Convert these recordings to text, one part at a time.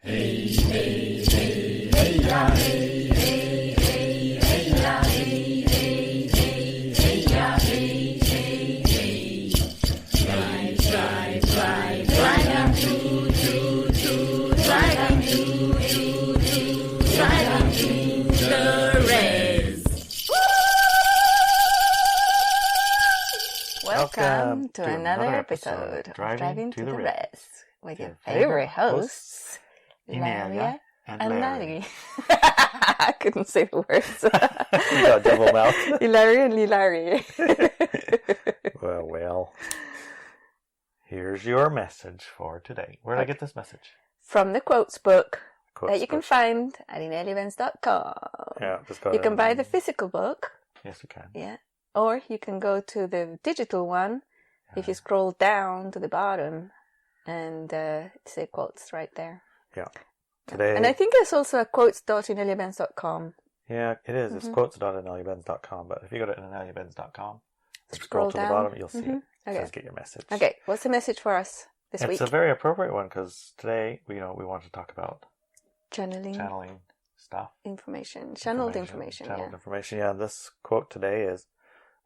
Hey, hey, hey, hey, ya, hey, hey, hey, hey, ya, hey, hey, hey, hey, ya, hey, hey, hey. Drive, drive, drive, drive down to, drive down to, drive down to the res. Welcome to another episode of Driving to the Res with your favorite hosts, Inelia and Larry. I couldn't say the words. You got double mouth. Larry and Larry. Well. Here's your message for today. Where did I get this message? From the quotes book Quotes that you can book. find at ineliabenz.com. Yeah, just go You can buy the physical book. Yes, you can. Yeah. Or you can go to the digital one if you scroll down to the bottom and say quotes right there. Yeah. Today. And I think there's also a quotes.ineliabenz.com. Yeah, it is. It's quotes.ineliabenz.com. But if you go to ineliabenz.com, scroll to down. the bottom, you'll see it. It Okay. says get your message. Okay, what's the message for us this week? It's a very appropriate one because today, we want to talk about channeling stuff. Information. Channeled information. Channeled information. Yeah, this quote today is,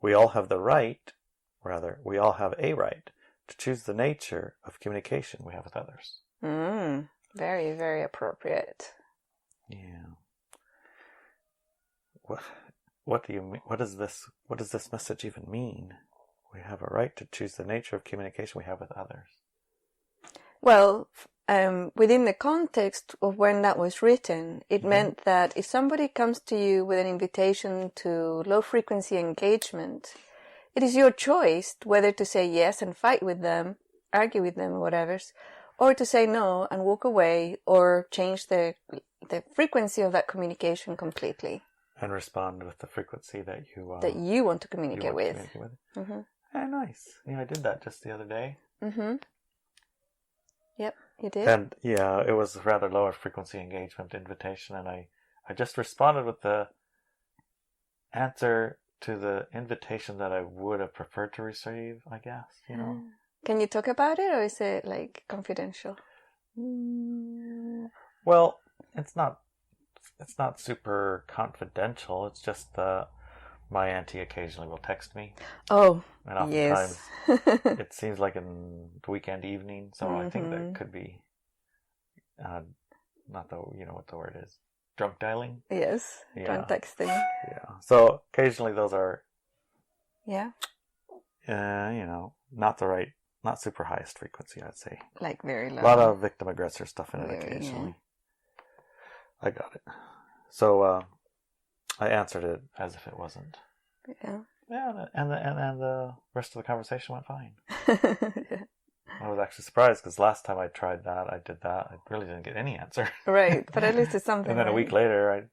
we all have a right to choose the nature of communication we have with others. Very, very appropriate. Yeah. What do you mean? What does this message even mean? We have a right to choose the nature of communication we have with others. Well, within the context of when that was written, it meant that if somebody comes to you with an invitation to low-frequency engagement, it is your choice whether to say yes and fight with them, argue with them or whatever, or to say no and walk away or change the frequency of that communication completely. And respond with the frequency that you want to communicate with. Nice. Yeah, I did that just the other day. Yep, you did. And yeah, it was a rather lower frequency engagement invitation, and I just responded with the answer to the invitation that I would have preferred to receive, I guess, Can you talk about it, or is it like confidential? Well, it's not super confidential. It's just my auntie occasionally will text me. Oh, and oftentimes yes. it seems like in the weekend evening, so I think that could be not the what the word is, drunk dialing. Yes, yeah. drunk texting. Yeah. So occasionally those are not super highest frequency, I'd say. Like very low. A lot of victim aggressor stuff in it occasionally. Yeah. I got it. So I answered it as if it wasn't. Yeah. Yeah, and the rest of the conversation went fine. I was actually surprised because last time I tried that, I really didn't get any answer. Right, but at least it's something. And then a week later, I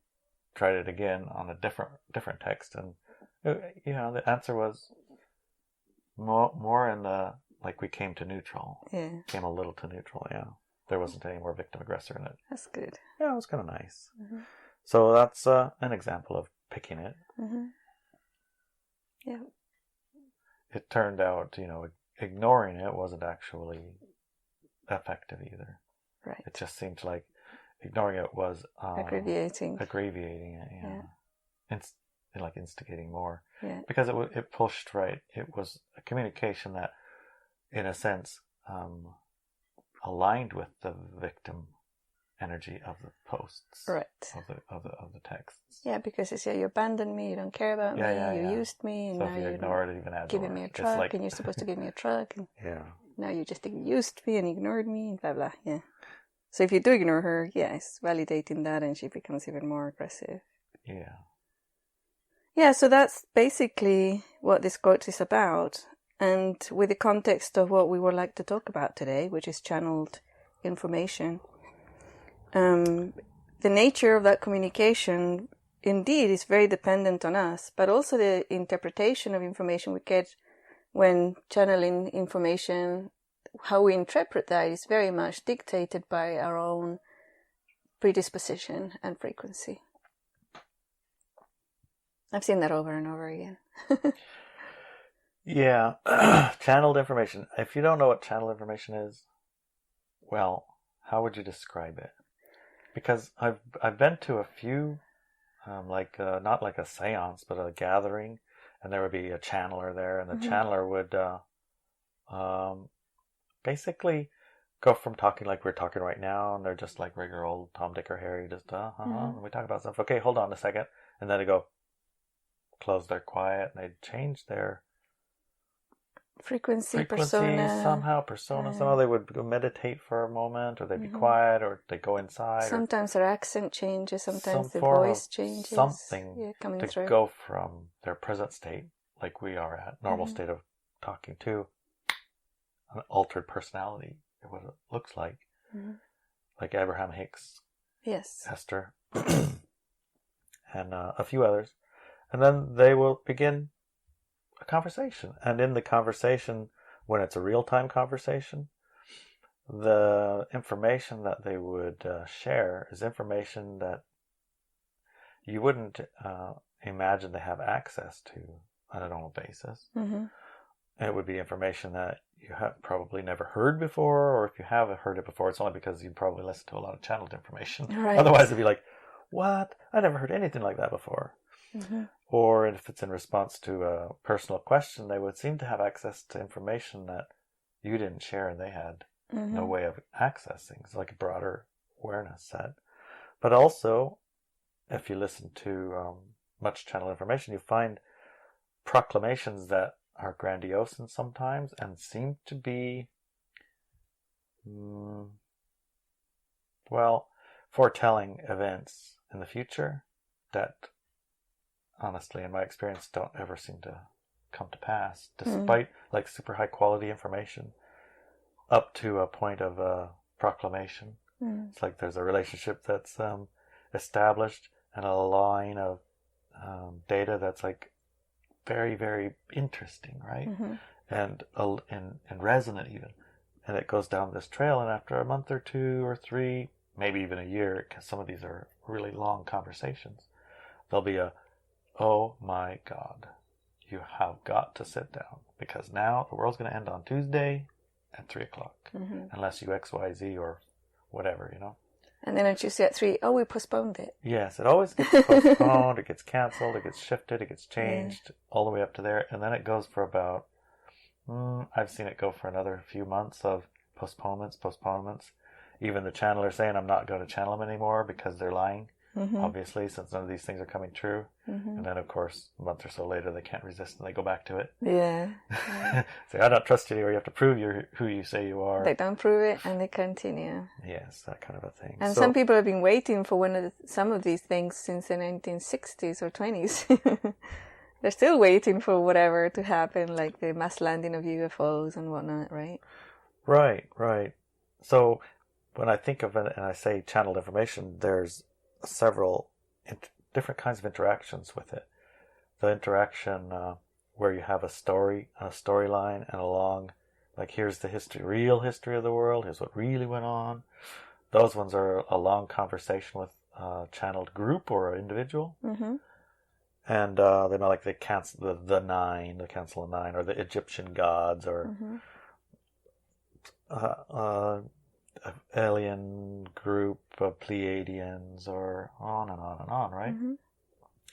tried it again on a different text, and the answer was more in the like we came to neutral. Yeah. Came a little to neutral. Yeah. There wasn't any more victim aggressor in it. That's good. Yeah, it was kind of nice. So that's an example of picking it. Yeah. It turned out, ignoring it wasn't actually effective either. Right. It just seemed like ignoring it was aggravating it. Yeah. Like instigating more. Yeah. Because it pushed right. It was a communication that, in a sense, aligned with the victim energy of the posts, right? Of the texts. Yeah, because it's you abandoned me, you don't care about me, you used me, and so now if you ignore it, even adds giving me a truck, and you're supposed to give me a truck, and now you just used me and ignored me, and blah blah. Yeah. So if you do ignore her, it's validating that, and she becomes even more aggressive. Yeah. Yeah. So that's basically what this quote is about. And with the context of what we would like to talk about today, which is channeled information, the nature of that communication indeed is very dependent on us, but also the interpretation of information we get when channeling information, how we interpret that is very much dictated by our own predisposition and frequency. I've seen that over and over again. Yeah, channeled information. If you don't know what channeled information is, well, how would you describe it? because I've been to a few, like not like a seance, but a gathering, and there would be a channeler there, and the channeler would basically go from talking like we're talking right now, and they're just like regular old Tom, Dick, or Harry, just and we talk about stuff. Okay, hold on a second, and then they go close their quiet, and they change their frequency persona. Somehow they would go meditate for a moment, or they'd be quiet, or they go inside. Sometimes their accent changes, sometimes the voice changes. Something coming to through. go from their present state, like we are at, normal state of talking, to an altered personality, what it looks like. Like Abraham Hicks, yes, Esther, and a few others. And then they will begin a conversation. And in the conversation, when it's a real-time conversation, the information that they would share is information that you wouldn't imagine they have access to on a normal basis. It would be information that you have probably never heard before, or if you have heard it before, it's only because you probably listened to a lot of channeled information. Right. Otherwise, it'd be like, what? I never heard anything like that before. Or if it's in response to a personal question, they would seem to have access to information that you didn't share and they had no way of accessing. It's like a broader awareness set. But also, if you listen to much channel information, you find proclamations that are grandiose and sometimes and seem to be, foretelling events in the future that, honestly, in my experience, don't ever seem to come to pass, despite like super high quality information up to a point of proclamation. It's like there's a relationship that's established and a line of data that's like very, very interesting, right? And resonant even. And it goes down this trail, and after a month or 2 or 3, maybe even a year, because some of these are really long conversations, there'll be a, oh my God, you have got to sit down, because now the world's going to end on Tuesday at 3 o'clock, unless you XYZ or whatever, you know. And then on Tuesday at 3, we postponed it. Yes, it always gets postponed, it gets cancelled, it gets shifted, it gets changed, all the way up to there, and then it goes for about, I've seen it go for another few months of postponements. Even the channeler saying, I'm not going to channel them anymore because they're lying, obviously, since none of these things are coming true. And then, of course, a month or so later, they can't resist and they go back to it. Yeah. Say, I don't trust you, or you have to prove who you say you are. They don't prove it and they continue. Yes, that kind of a thing. And some people have been waiting for some of these things since the 1960s or 20s. They're still waiting for whatever to happen, like the mass landing of UFOs and whatnot, right? Right. So when I think of it and I say channeled information, there's several different kinds of interactions with it. The interaction where you have a storyline, and along, like, here's the real history of the world, here's what really went on. Those ones are a long conversation with a channeled group or an individual. And they might like the council of nine, or the Egyptian gods, or alien group of Pleiadians, or on and on and on, right?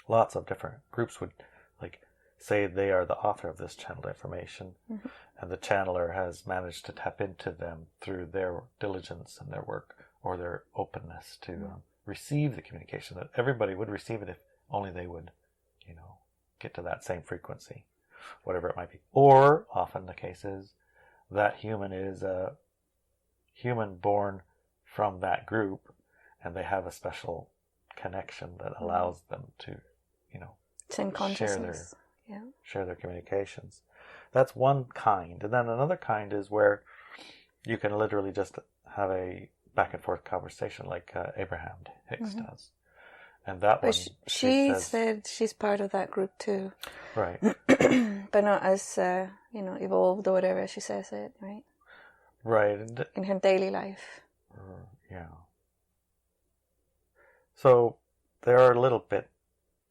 Lots of different groups would like say they are the author of this channeled information, and the channeler has managed to tap into them through their diligence and their work, or their openness to receive the communication. That everybody would receive it if only they would, get to that same frequency, whatever it might be. Or often the case is that human is a human born from that group, and they have a special connection that allows them to, same consciousness. share their communications. That's one kind. And then another kind is where you can literally just have a back and forth conversation like Abraham Hicks does. And that one, she said she's part of that group too. Right. But not as, evolved or whatever she says it, right? Right. In her daily life. Yeah. So there are a little bit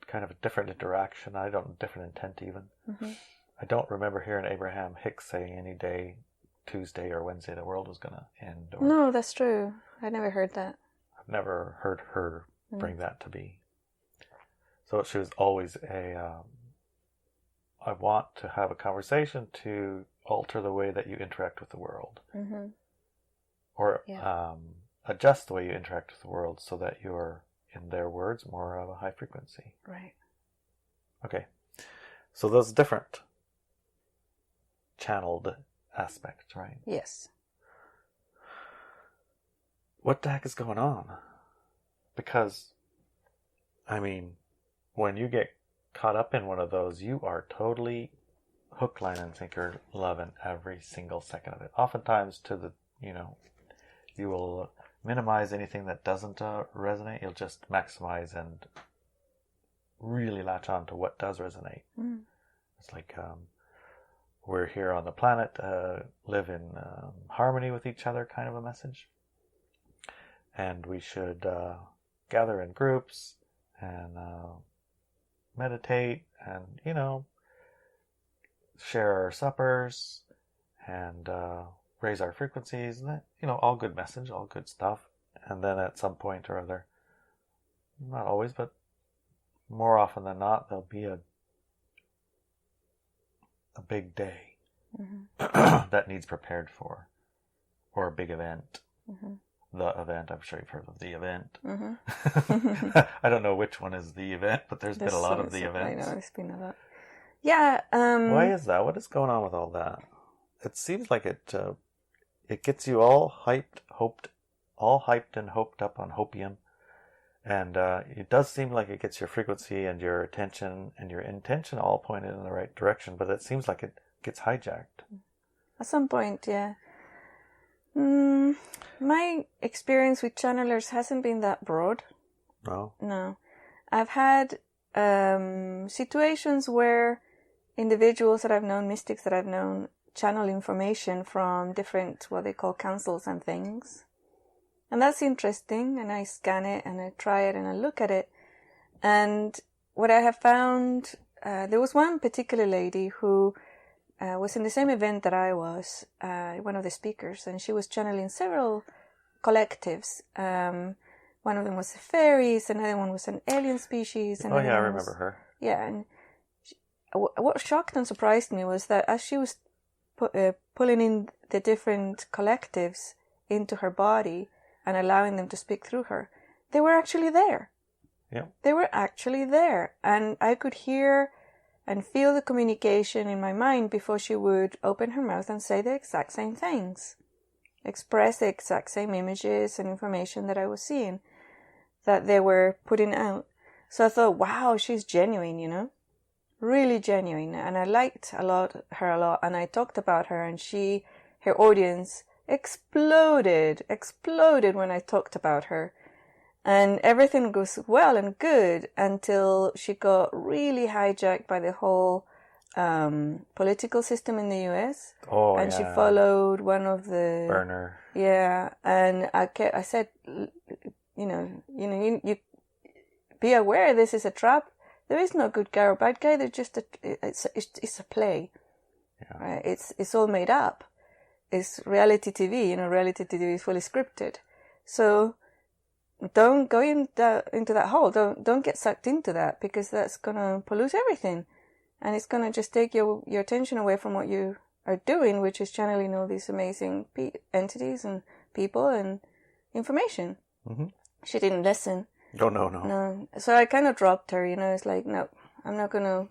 kind of a different interaction. Different intent even. I don't remember hearing Abraham Hicks saying any day, Tuesday or Wednesday, the world was going to end. No, that's true. I never heard that. I've never heard her bring that to be. So she was always I want to have a conversation to alter the way that you interact with the world. Mm-hmm. Or adjust the way you interact with the world so that you're, in their words, more of a high frequency. Right. Okay. So those different channeled aspects, right? Yes. What the heck is going on? Because, I mean, when you get caught up in one of those, you are totally hook, line, and sinker loving every single second of it. Oftentimes to the, you will minimize anything that doesn't resonate. You'll just maximize and really latch on to what does resonate. Mm. It's like we're here on the planet, live in harmony with each other kind of a message. And we should gather in groups and meditate and, share our suppers and raise our frequencies. And that, all good message, all good stuff. And then at some point or other, not always, but more often than not, there'll be a big day that needs prepared for, or a big event. Mm-hmm. The event, I'm sure you've heard of the event. Mm-hmm. I don't know which one is the event, but there's been a lot of the events. I know, there's been a lot. Yeah. Why is that? What is going on with all that? It seems like it gets you all hyped and hoped up on hopium. And it does seem like it gets your frequency and your attention and your intention all pointed in the right direction, but it seems like it gets hijacked. At some point, yeah. My experience with channelers hasn't been that broad. No. I've had situations where individuals that I've known, mystics that I've known, channel information from different, what they call councils and things. And that's interesting, and I scan it, and I try it, and I look at it. And what I have found, there was one particular lady who was in the same event that I was, one of the speakers, and she was channeling several collectives. One of them was the fairies, another one was an alien species. I remember her. Yeah, and what shocked and surprised me was that as she was pulling in the different collectives into her body and allowing them to speak through her, they were actually there. Yeah. They were actually there, and I could hear and feel the communication in my mind before she would open her mouth and say the exact same things, express the exact same images and information that I was seeing, that they were putting out. So I thought, wow, she's genuine, really genuine. And I liked her a lot, and I talked about her, and her audience exploded when I talked about her. And everything was well and good until she got really hijacked by the whole political system in the US. Oh, and she followed one of the burner. Yeah, and I said, you be aware this is a trap. There is no good guy or bad guy. There's just it's a play. Yeah. Right? It's all made up. It's reality TV. Reality TV is fully scripted. So don't go into that hole. Don't get sucked into that, because that's gonna pollute everything, and it's gonna just take your attention away from what you are doing, which is channeling all these amazing entities and people and information. Mm-hmm. She didn't listen. No. So I kind of dropped her. It's like, no, I'm not gonna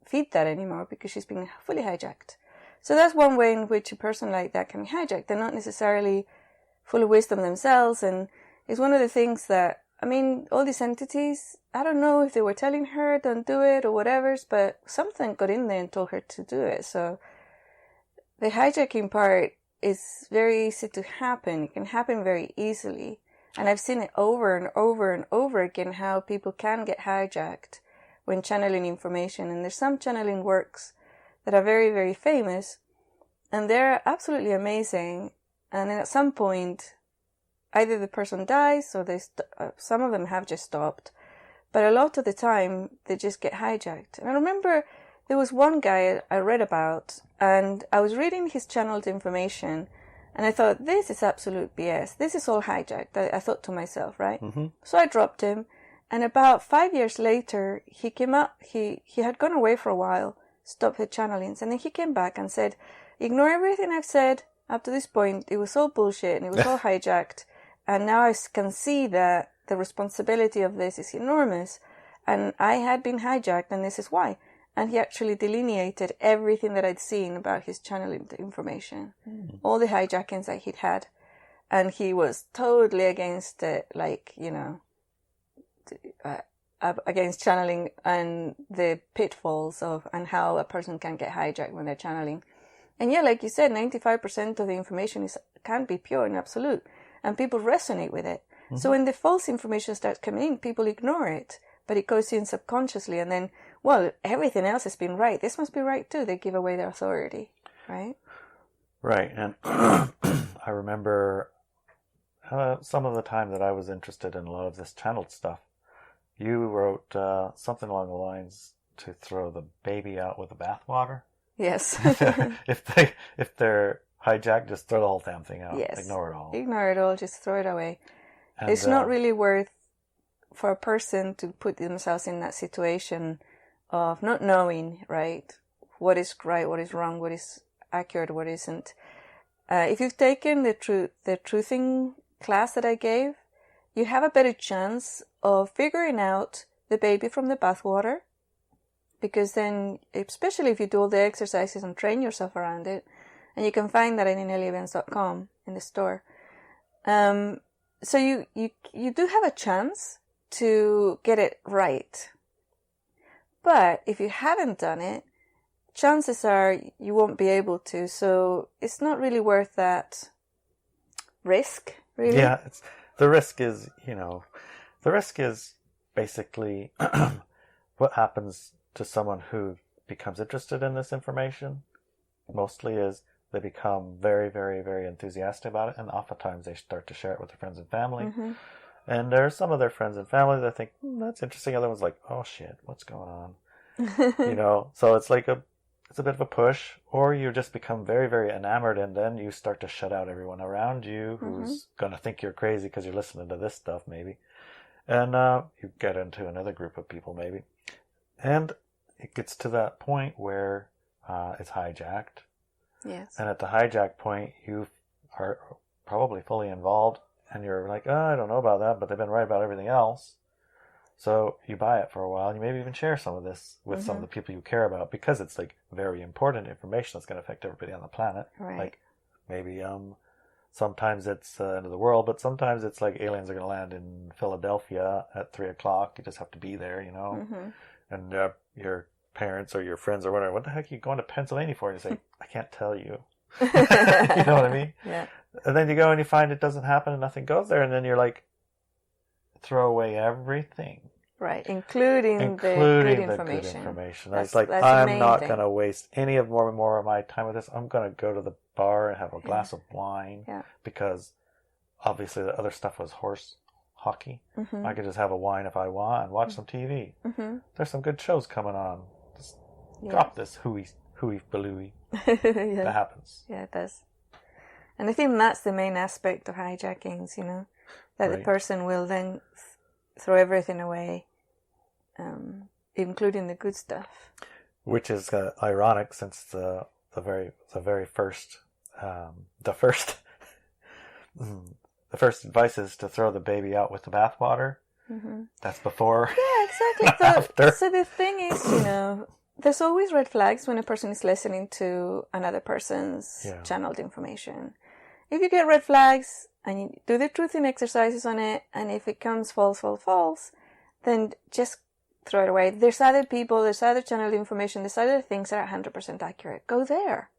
feed that anymore, because she's been fully hijacked. So that's one way in which a person like that can be hijacked. They're not necessarily full of wisdom themselves, and it's one of the things that, all these entities, I don't know if they were telling her don't do it or whatever, but something got in there and told her to do it. So the hijacking part is very easy to happen. It can happen very easily. And I've seen it over and over and over again, how people can get hijacked when channeling information. And there's some channeling works that are very, very famous, and they're absolutely amazing. And then at some point, either the person dies, or some of them have just stopped. But a lot of the time, they just get hijacked. And I remember there was one guy I read about, and I was reading his channeled information, And I thought, this is absolute BS. This is all hijacked. I thought to myself, right? Mm-hmm. So I dropped him. And about 5 years later, he came up. He had gone away for a while, stopped the channelings. And then he came back and said, ignore everything I've said up to this point. It was all bullshit and it was all hijacked. And now I can see that the responsibility of this is enormous. And I had been hijacked, and this is why. And he actually delineated everything that I'd seen about his channeling information, all the hijackings that he'd had. And he was totally against it, like, you know, against channeling and the pitfalls of, and how a person can get hijacked when they're channeling. And yeah, like you said, 95% of the information can't be pure and absolute, and people resonate with it. Mm-hmm. So when the false information starts coming in, people ignore it, but it goes in subconsciously, and then, well, everything else has been right. This must be right too. They give away their authority, right? Right, and I remember some of the time that I was interested in a lot of this channeled stuff. You wrote something along the lines to throw the baby out with the bathwater. Yes. if they're hijacked, just throw the whole damn thing out. Yes. Ignore it all. Ignore it all. Just throw it away. And, it's not really worth for a person to put themselves in that situation of not knowing, right, what is right, what is wrong, what is accurate, what isn't. If you've taken the truthing class that I gave, you have a better chance of figuring out the baby from the bathwater, because then, especially if you do all the exercises and train yourself around it, and you can find that at ineliabenz.com in the store. So you do have a chance to get it right. But if you haven't done it, chances are you won't be able to. So it's not really worth that risk, really. Yeah, the risk is, the risk is basically what happens to someone who becomes interested in this information. Mostly is they become very, very, very enthusiastic about it, and oftentimes they start to share it with their friends and family. Mm-hmm. And there are some of their friends and family that think, that's interesting. Other ones like, oh shit, what's going on? So it's like it's a bit of a push, or you just become very, very enamored, and then you start to shut out everyone around you who's going to think you're crazy because you're listening to this stuff, maybe. And you get into another group of people, maybe. And it gets to that point where it's hijacked. Yes. And at the hijack point, you are probably fully involved, and you're like, oh, I don't know about that, but they've been right about everything else. So you buy it for a while, and you maybe even share some of this with some of the people you care about, because it's like very important information that's going to affect everybody on the planet. Right. Like maybe sometimes it's end of the world, but sometimes it's like aliens are going to land in Philadelphia at 3:00. You just have to be there, And your parents or your friends or whatever, what the heck are you going to Pennsylvania for? And you say, I can't tell you. You know what I mean? Yeah. And then you go and you find it doesn't happen and nothing goes there, and then you're like, throw away everything. Right, including the good information. It's like, I'm not going to waste any more of my time with this. I'm going to go to the bar and have a glass of wine, because obviously the other stuff was horse hockey. I could just have a wine if I want and watch some TV. There's some good shows coming on. Just drop this hooey balooey. That happens. Yeah, it does. And I think that's the main aspect of hijackings, that the person will then throw everything away, including the good stuff. Which is ironic, since the first advice is to throw the baby out with the bathwater. That's before. Yeah, exactly. After. So the thing is, there's always red flags when a person is listening to another person's channeled information. If you get red flags and you do the truthing exercises on it, and if it comes false, then just throw it away. There's other people, there's other channeled information, there's other things that are 100% accurate. Go there.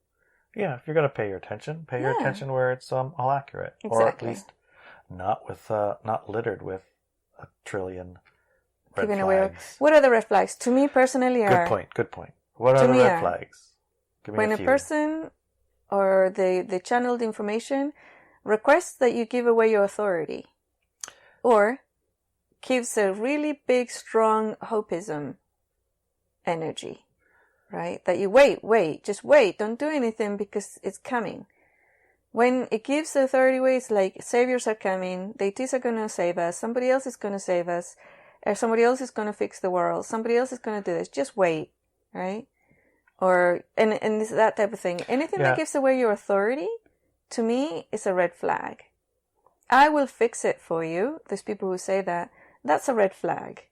Yeah, if you're going to pay your attention where it's all accurate. Exactly. Or at least not littered with a trillion red flags. What are the red flags? To me personally are... Good point. What are the red flags? Give me when a person or the channeled information requests that you give away your authority, or gives a really big, strong hopeism energy, right? That you wait, just wait, don't do anything because it's coming. when it gives the authority away, it's like saviors are coming, deities are going to save us, somebody else is going to save us, or somebody else is going to fix the world, somebody else is going to do this. Just wait, right? Or and it's that type of thing. Anything that gives away your authority, to me, is a red flag. I will fix it for you. There's people who say that. That's a red flag,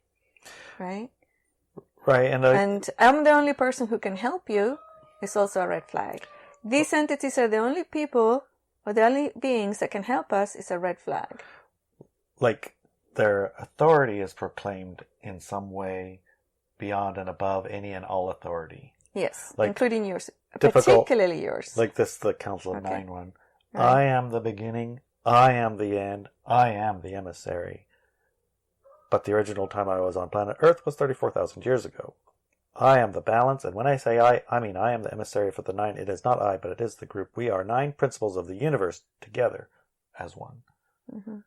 right? Right, and I'm the only person who can help you. It's also a red flag. These entities are the only people or the only beings that can help us. Is a red flag. Like their authority is proclaimed in some way beyond and above any and all authority. Yes, like including yours, particularly yours. Like this, the Council of Nine one. Right. I am the beginning, I am the end, I am the emissary. But the original time I was on planet Earth was 34,000 years ago. I am the balance, and when I say I mean I am the emissary for the nine. It is not I, but it is the group. We are 9 principles of the universe together as one. Mm-hmm.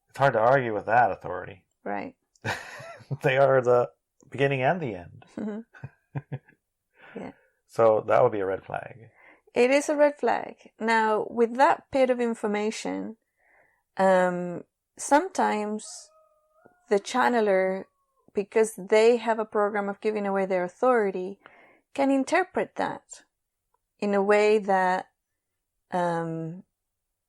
It's hard to argue with that authority. Right. They are the beginning and the end. Mm-hmm. Yeah. So that would be a red flag. It is a red flag. Now, with that bit of information, sometimes the channeler, because they have a program of giving away their authority, can interpret that in a way that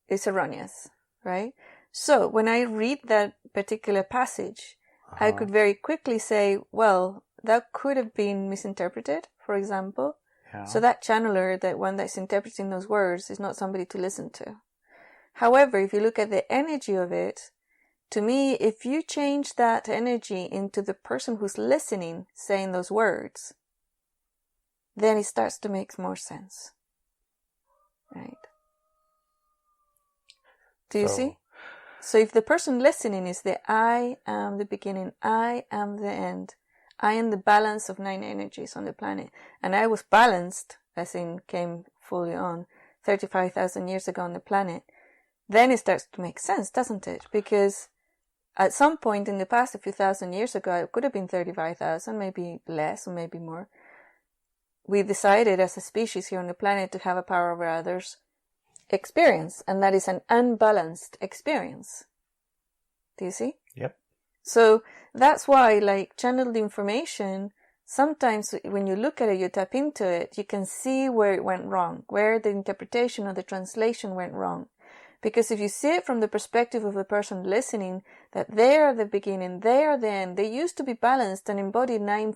is erroneous, right? So when I read that particular passage, I could very quickly say, well, that could have been misinterpreted, for example. Yeah. So that channeler, that one that's interpreting those words, is not somebody to listen to. However, if you look at the energy of it, to me, if you change that energy into the person who's listening saying those words, then it starts to make more sense. Right? Do you see? So if the person listening is the I am the beginning, I am the end, I am the balance of 9 energies on the planet, and I was balanced, as in came fully on 35,000 years ago on the planet, then it starts to make sense, doesn't it? Because at some point in the past, a few thousand years ago, it could have been 35,000, maybe less or maybe more. We decided as a species here on the planet to have a power over others experience, and that is an unbalanced experience. Do you see? Yep. So that's why, like, channeled information, sometimes when you look at it, you tap into it, you can see where it went wrong, where the interpretation or the translation went wrong. Because if you see it from the perspective of the person listening, that they are the beginning, they are the end, they used to be balanced and embodied 9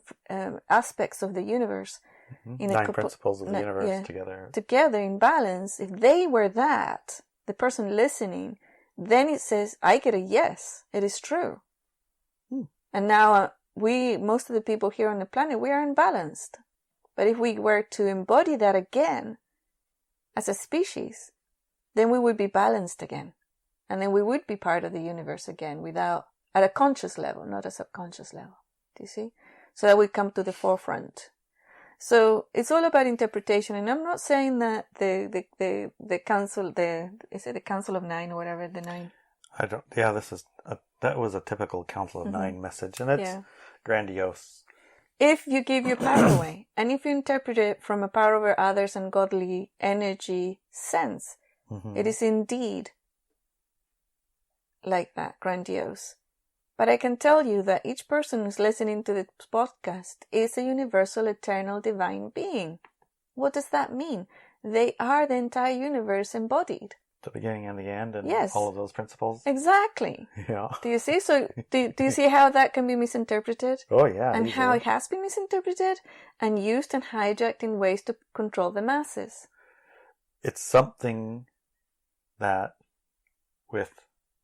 aspects of the universe. Mm-hmm. 9 principles of the universe together. Together in balance. If they were that, the person listening, then it says, I get a yes, it is true. And now most of the people here on the planet, we are unbalanced. But if we were to embody that again as a species, then we would be balanced again. And then we would be part of the universe again at a conscious level, not a subconscious level. Do you see? So that we come to the forefront. So it's all about interpretation. And I'm not saying that the council, is it the Council of 9 or whatever, the 9? That was a typical Council of 9 message, and it's grandiose. If you give your power away, and if you interpret it from a power over others and godly energy sense, it is indeed like that, grandiose. But I can tell you that each person who's listening to this podcast is a universal, eternal, divine being. What does that mean? They are the entire universe embodied. The beginning and the end, and all of those principles. Exactly. Yeah. Do you see? So do you see how that can be misinterpreted? Oh, yeah. And how it has been misinterpreted and used and hijacked in ways to control the masses. It's something that, with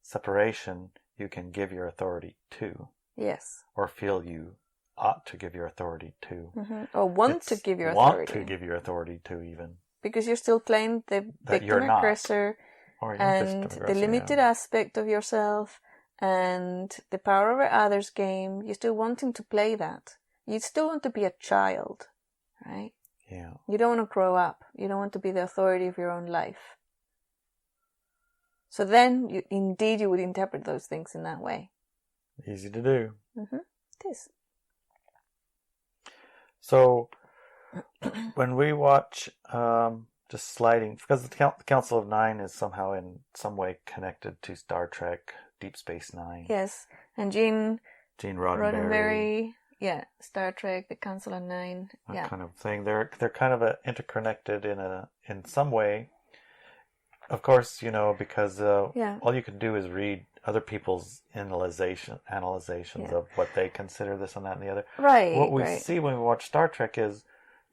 separation, you can give your authority to. Yes. Or feel you ought to give your authority to. Mm-hmm. Or want to give your authority. Want to give your authority to, even. Because you're still playing the victim aggressor and the limited aspect of yourself and the power over others game. You're still wanting to play that. You still want to be a child, right? Yeah. You don't want to grow up. You don't want to be the authority of your own life. So then, you would interpret those things in that way. Easy to do. Mm-hmm. It is. So, when we watch just sliding, because the Council of Nine is somehow in some way connected to Star Trek, Deep Space Nine. Yes, and Gene Roddenberry. Yeah, Star Trek, the Council of Nine. That kind of thing. They're kind of interconnected in some way. Of course, because all you can do is read other people's analyzations of what they consider this and that and the other. Right. What we see when we watch Star Trek is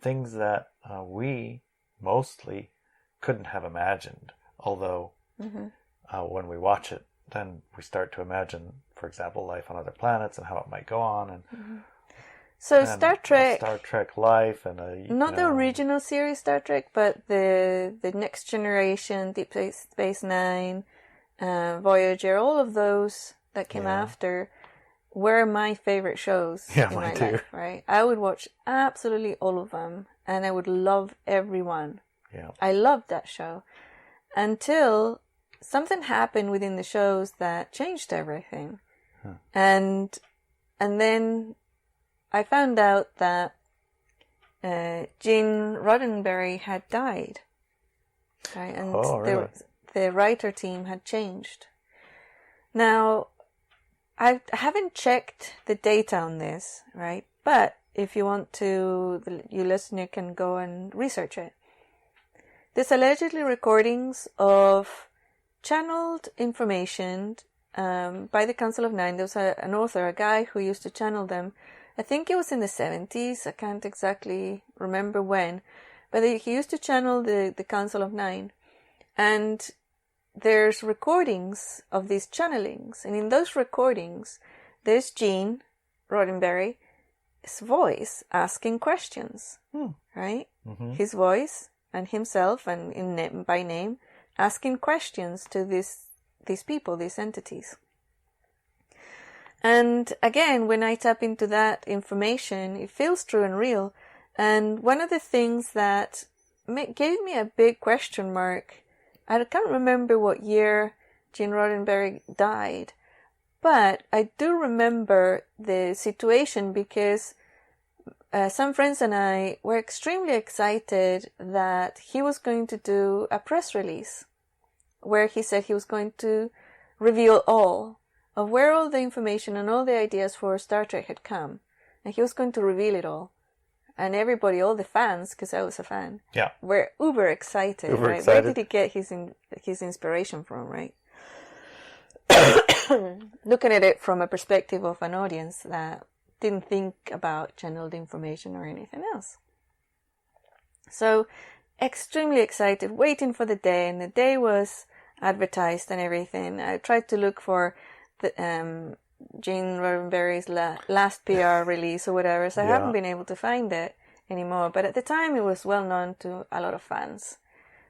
things that we mostly couldn't have imagined. Although when we watch it, then we start to imagine, for example, life on other planets and how it might go on. And so Star Trek life and not the original series Star Trek, but the Next Generation, Deep Space Nine, Voyager, all of those that came after were my favorite shows in my life, right? I would watch absolutely all of them, and I would love every one. Yeah. I loved that show until something happened within the shows that changed everything. And then I found out that Gene Roddenberry had died. Right? And really? the writer team had changed. Now, I haven't checked the data on this, right? But if you want to, you listener can go and research it. There's allegedly recordings of channeled information by the Council of Nine. There was an author, a guy who used to channel them. I think it was in the 70s. I can't exactly remember when. But he used to channel the Council of Nine. And there's recordings of these channelings. And in those recordings, there's Gene Roddenberry's voice asking questions. Right? Mm-hmm. His voice and himself and by name asking questions to these people, these entities. And again, when I tap into that information, it feels true and real. And one of the things that gave me a big question mark, I can't remember what year Gene Roddenberry died, but I do remember the situation because some friends and I were extremely excited that he was going to do a press release where he said he was going to reveal all of where all the information and all the ideas for Star Trek had come. And he was going to reveal it all. And everybody, all the fans, because I was a fan, were uber excited. Right? Where did he get his inspiration from, right? Looking at it from a perspective of an audience that didn't think about channeled information or anything else. So, extremely excited, waiting for the day, and the day was advertised and everything. I tried to look for the Gene Roddenberry's last PR release or whatever, so I haven't been able to find it anymore. But at the time, it was well known to a lot of fans.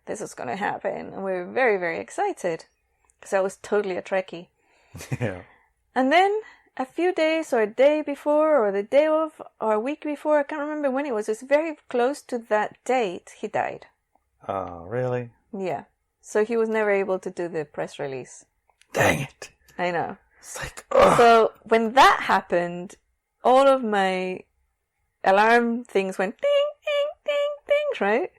This was going to happen, and we were very, very excited because I was totally a Trekkie. Yeah. And then a few days or a day before or the day of or a week before, I can't remember when it was, it's very close to that date, he died. Oh, really? Yeah. So he was never able to do the press release. Dang it. I know. It's like, ugh. So when that happened, all of my alarm things went ding, ding, ding, ding, right?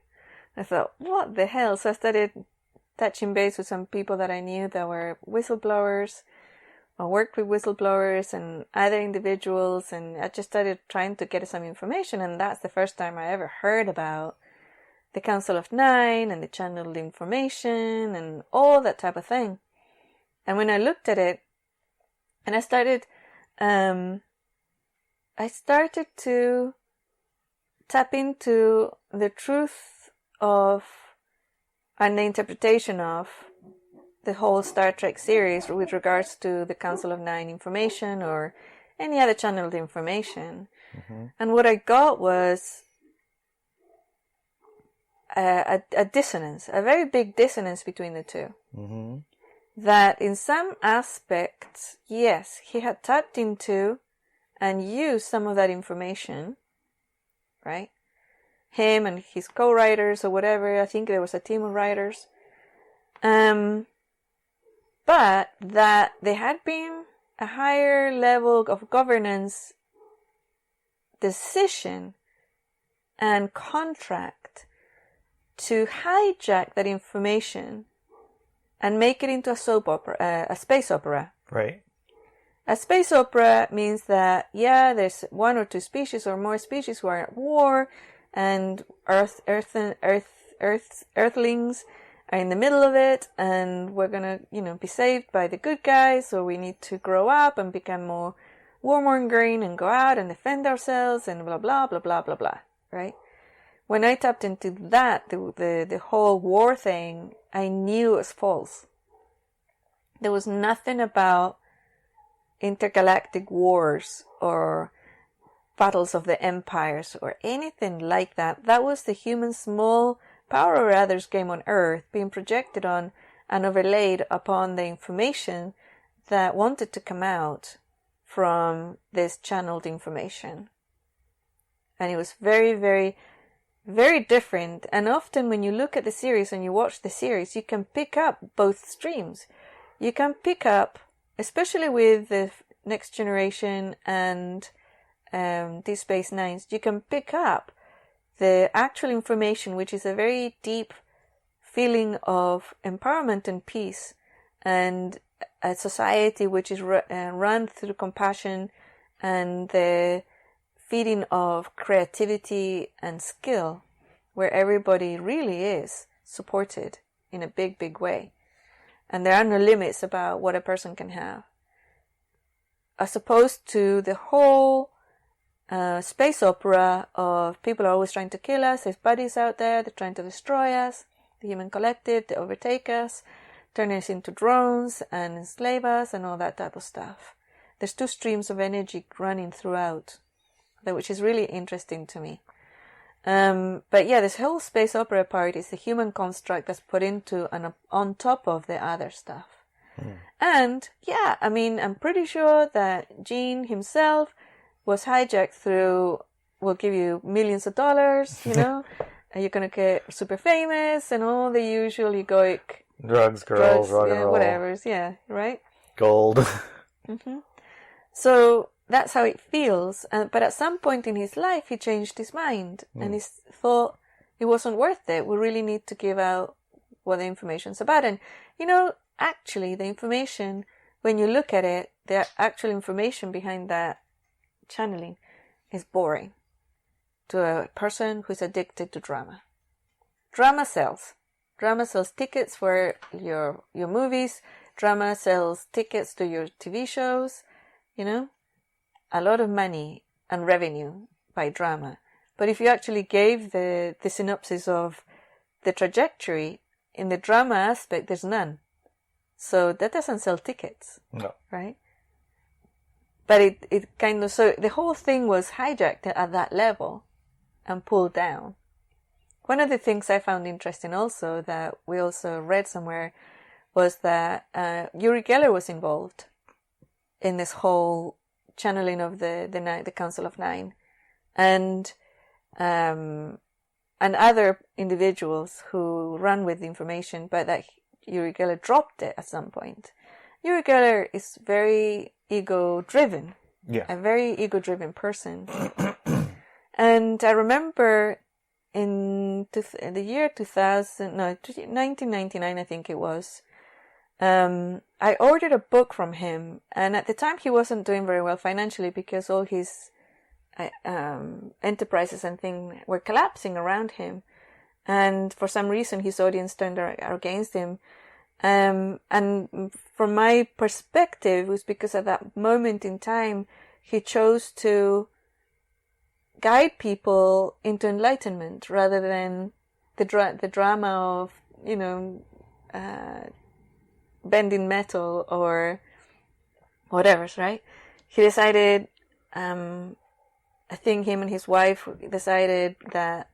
I thought, what the hell? So I started touching base with some people that I knew that were whistleblowers. I worked with whistleblowers and other individuals, and I just started trying to get some information, and that's the first time I ever heard about the Council of Nine and the channeled information and all that type of thing. And when I looked at it, and I started to tap into the truth of and the interpretation of the whole Star Trek series with regards to the Council of Nine information or any other channeled information. Mm-hmm. And what I got was a dissonance, a very big dissonance between the two. Mm-hmm. That in some aspects, yes, he had tapped into and used some of that information, right? Him and his co-writers or whatever, I think there was a team of writers. But that there had been a higher level of governance, decision, and contract to hijack that information and make it into a soap opera, a space opera. Right. A space opera means that, there's one or two species or more species who are at war, and Earthlings are in the middle of it, and we're gonna, be saved by the good guys, so we need to grow up and become more warmongering and go out and defend ourselves and blah, blah, blah, blah, blah, blah, right? When I tapped into that, the whole war thing, I knew it was false. There was nothing about intergalactic wars or battles of the empires or anything like that. That was the human small power over others game on Earth being projected on and overlaid upon the information that wanted to come out from this channeled information. And it was very, very, very different. And often when you look at the series and you watch the series, you can pick up both streams. You can pick up, especially with the Next Generation and Deep Space Nines, you can pick up the actual information, which is a very deep feeling of empowerment and peace, and a society which is run through compassion and the feeding of creativity and skill, where everybody really is supported in a big, big way. And there are no limits about what a person can have. As opposed to the whole space opera of people are always trying to kill us, there's buddies out there, they're trying to destroy us, the human collective, they overtake us, turn us into drones and enslave us and all that type of stuff. There's two streams of energy running throughout, which is really interesting to me. But yeah, this whole space opera part is the human construct that's put into and on top of the other stuff. And yeah, I mean, I'm pretty sure that Gene himself was hijacked through, we'll give you millions of dollars, and you're going to get super famous and all the usual egoic drugs, girls, rock and roll. Whatever, right? Gold. Mm-hmm. So that's how it feels. But at some point in his life, he changed his mind and he thought it wasn't worth it. We really need to give out what the information's about. And, actually, the information, when you look at it, the actual information behind that channeling is boring to a person who's addicted to drama. Drama sells. Drama sells tickets for your movies. Drama sells tickets to your TV shows. A lot of money and revenue by drama. But if you actually gave the synopsis of the trajectory, in the drama aspect, there's none. So that doesn't sell tickets. No. Right? But it kind of, so the whole thing was hijacked at that level and pulled down. One of the things I found interesting also that we also read somewhere was that Uri Geller was involved in this whole channeling of the Council of Nine, and other individuals who run with the information, but that Uri Geller dropped it at some point. Uri Geller is very ego-driven, a very ego-driven person. And I remember in the year 1999, I think it was, I ordered a book from him, and at the time he wasn't doing very well financially because all his enterprises and things were collapsing around him, and for some reason his audience turned against him. And from my perspective, it was because at that moment in time he chose to guide people into enlightenment rather than the drama of bending metal or whatever, right? He decided, I think him and his wife decided that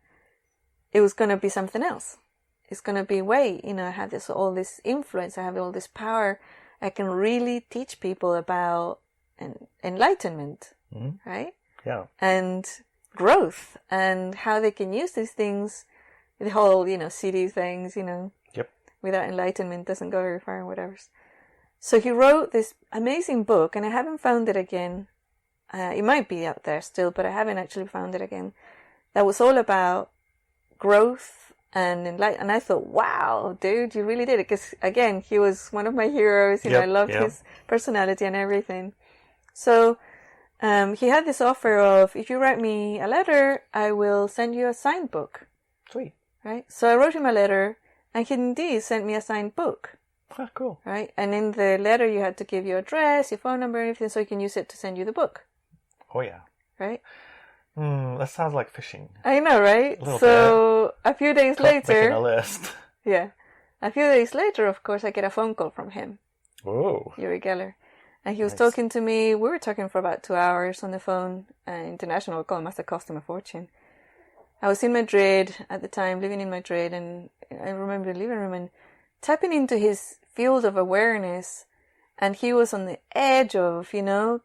it was going to be something else. It's going to be a way, I have all this influence, I have all this power, I can really teach people about enlightenment, right? Yeah. And growth, and how they can use these things, the whole, CD things, Yep. Without enlightenment doesn't go very far and whatever. So he wrote this amazing book, and I haven't found it again. It might be out there still, but I haven't actually found it again. That was all about growth and I thought, wow, dude, you really did it. Because again, he was one of my heroes. I loved his personality and everything. So he had this offer of, if you write me a letter, I will send you a signed book. Sweet. Right? So I wrote him a letter, and he indeed sent me a signed book. Ah, cool. Right? And in the letter, you had to give your address, your phone number, and everything, so you can use it to send you the book. Oh, yeah. Right? That sounds like fishing. I know, right? A little so bit. a few days later... Making a list. Yeah. A few days later, of course, I get a phone call from him. Oh. Yuri Gueller. And he was talking to me. We were talking for about 2 hours on the phone. International call must have cost him a fortune. I was in Madrid at the time, living in Madrid, and I remember the living room and tapping into his field of awareness. And he was on the edge of,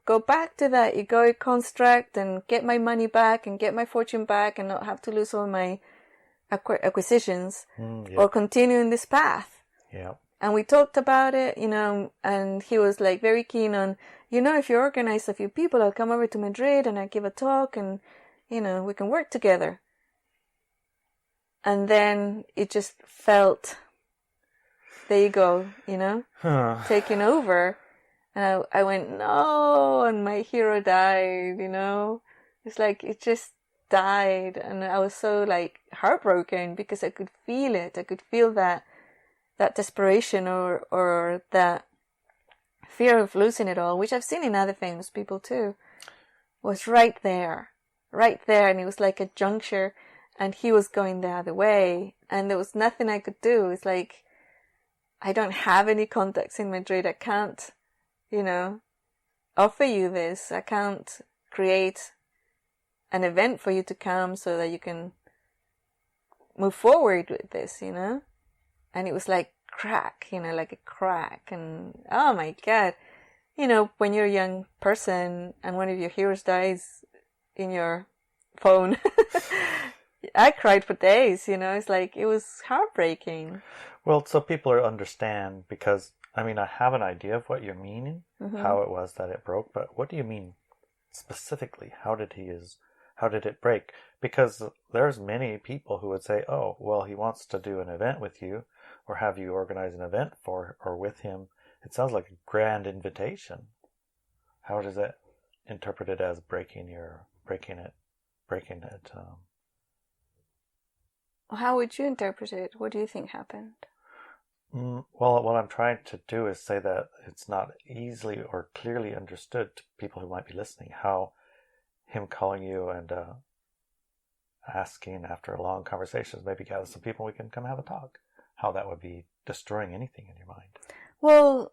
go back to that egoic construct and get my money back and get my fortune back and not have to lose all my acquisitions or continue in this path. Yeah. And we talked about it, and he was like very keen on, if you organize a few people, I'll come over to Madrid and I'll give a talk and, we can work together. And then it just felt, there you go, taking over. And I went, no, and my hero died, It's like, it just died. And I was so like heartbroken because I could feel it. I could feel that desperation or that fear of losing it all, which I've seen in other famous people too, was right there. And it was like a juncture, and he was going the other way, and there was nothing I could do. It's like, I don't have any contacts in Madrid. I can't, offer you this. I can't create an event for you to come so that you can move forward with this, And it was like crack, like a crack. And oh my God, when you're a young person and one of your heroes dies in your phone, I cried for days, It's like, it was heartbreaking. Well, so people understand, because, I have an idea of what you're meaning, how it was that it broke, but what do you mean specifically? How did it break? Because there's many people who would say, oh, well, he wants to do an event with you, or have you organize an event for or with him. It sounds like a grand invitation. How does that interpreted as breaking it? How would you interpret it? What do you think happened? Well, what I'm trying to do is say that it's not easily or clearly understood to people who might be listening how him calling you and asking after a long conversation, maybe gather some people, we can come have a talk, how that would be destroying anything in your mind. Well,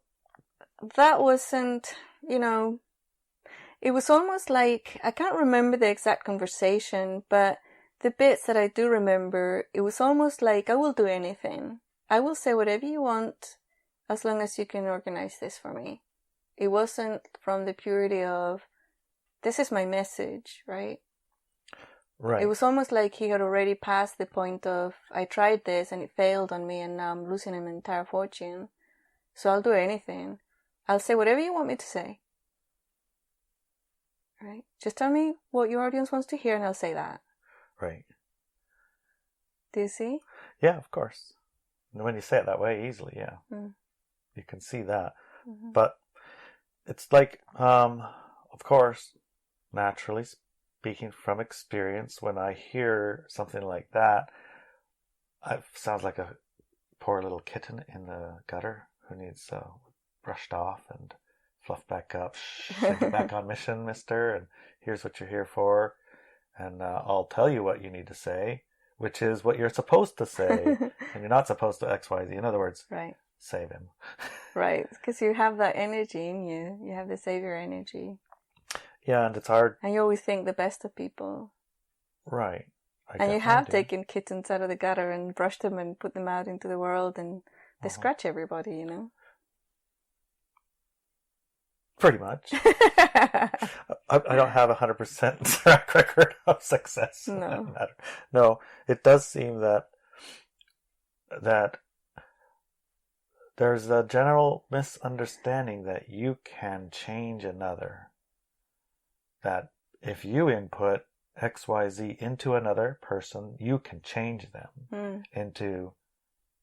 that wasn't, it was almost like, I can't remember the exact conversation, but the bits that I do remember, it was almost like, I will do anything. I will say whatever you want as long as you can organize this for me. It wasn't from the purity of, this is my message, right? Right. It was almost like he had already passed the point of, I tried this and it failed on me and now I'm losing an entire fortune. So I'll do anything. I'll say whatever you want me to say. Right? Just tell me what your audience wants to hear and I'll say that. Right. Do you see? Yeah, of course. When you say it that way, easily, yeah. You can see that. But it's like, of course, naturally speaking from experience, when I hear something like that, it sounds like a poor little kitten in the gutter who needs brushed off and fluffed back up. Send you back on mission, mister, and here's what you're here for. And I'll tell you what you need to say, which is what you're supposed to say, and you're not supposed to X, Y, Z. In other words, right. Save him. Right, because you have that energy in you. You have the savior energy. Yeah, and it's hard. And you always think the best of people. Right. And you have taken kittens out of the gutter and brushed them and put them out into the world, and they scratch everybody, Pretty much. I don't have 100% track record of success. No. In that matter. No, it does seem that there's a general misunderstanding that you can change another. That if you input XYZ into another person, you can change them into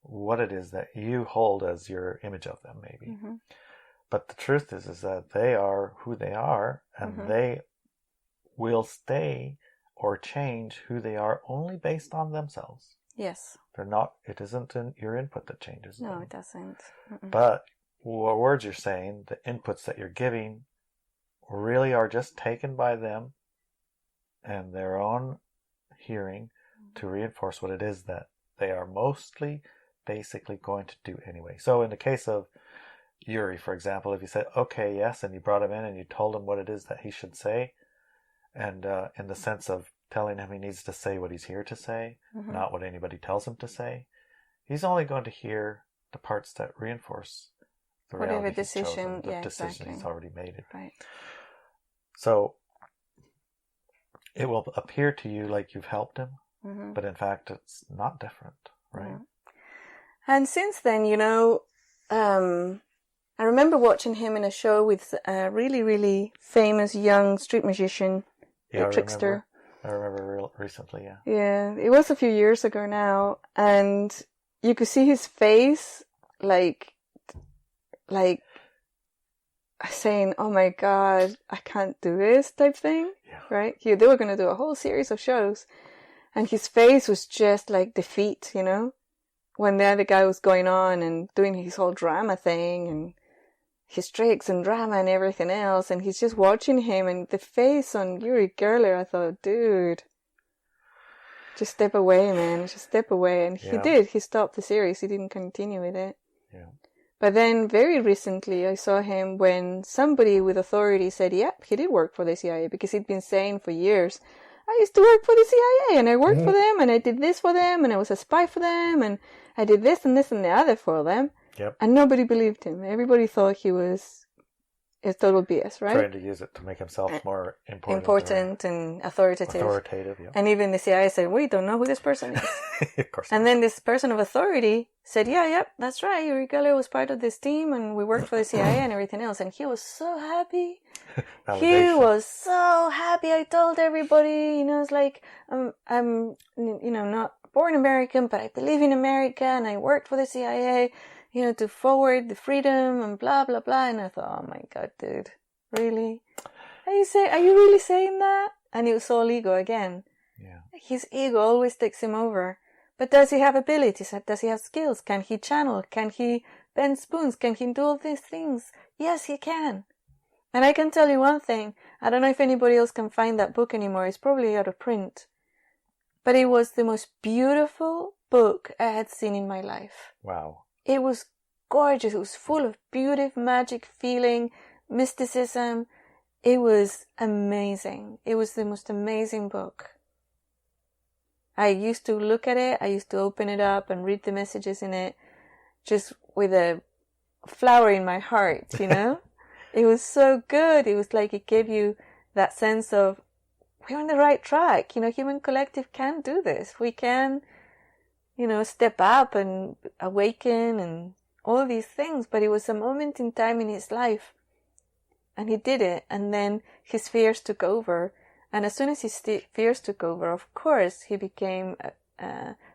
what it is that you hold as your image of them, maybe. But the truth is that they are who they are, and they will stay or change who they are only based on themselves. Yes. They're not, it isn't your input that changes No, them. it doesn't. But what words you're saying, the inputs that you're giving, really are just taken by them and their own hearing to reinforce what it is that they are mostly basically going to do anyway. So in the case of Yuri, for example, if you said, okay, yes, and you brought him in and you told him what it is that he should say, and in the sense of telling him he needs to say what he's here to say, not what anybody tells him to say, he's only going to hear the parts that reinforce the whatever reality decision, he's chosen, the yeah, decision exactly. he's already made it. Right. So it will appear to you like you've helped him, but in fact it's not different, right? And since then, you know, I remember watching him in a show with a really, really famous young street magician, a trickster. I remember recently, yeah. Yeah, it was a few years ago now, and you could see his face, like saying, "Oh my God, I can't do this," type thing. Yeah. Right? They were going to do a whole series of shows, and his face was just like defeat, you know, when the other guy was going on and doing his whole drama thing and his tricks and drama and everything else, and he's just watching him, and the face on Yuri Gueller, I thought, dude, just step away, man, just step away. And he did. He stopped the series. He didn't continue with it. Yeah. But then very recently I saw him when somebody with authority said, yep, he did work for the CIA, because he'd been saying for years, I used to work for the CIA and I worked for them and I did this for them and I was a spy for them and I did this and this and the other for them. Yep. And nobody believed him. Everybody thought he was a total BS, right? Trying to use it to make himself more important and authoritative. Yeah. And even the CIA said, we don't know who this person is. Of course. And then this person of authority said, yep, that's right. Yuri Geller was part of this team and we worked for the CIA and everything else. And he was so happy. He was so happy. I told everybody, you know, it's like, I'm, you know, not born American, but I believe in America and I worked for the CIA, you know, to forward the freedom and blah, blah, blah. And I thought, oh my God, dude, really? Are you really saying that? And it was all ego again. Yeah. His ego always takes him over. But does he have abilities? Does he have skills? Can he channel? Can he bend spoons? Can he do all these things? Yes, he can. And I can tell you one thing. I don't know if anybody else can find that book anymore. It's probably out of print. But it was the most beautiful book I had seen in my life. Wow. It was gorgeous. It was full of beauty, magic, feeling, mysticism. It was amazing. It was the most amazing book. I used to look at it. I used to open it up and read the messages in it just with a flower in my heart, you know? It was so good. It was like it gave you that sense of, we're on the right track. You know, Human Collective can do this. We can, you know, step up and awaken and all these things. But it was a moment in time in his life. And he did it. And then his fears took over. And as soon as his fears took over, of course, he became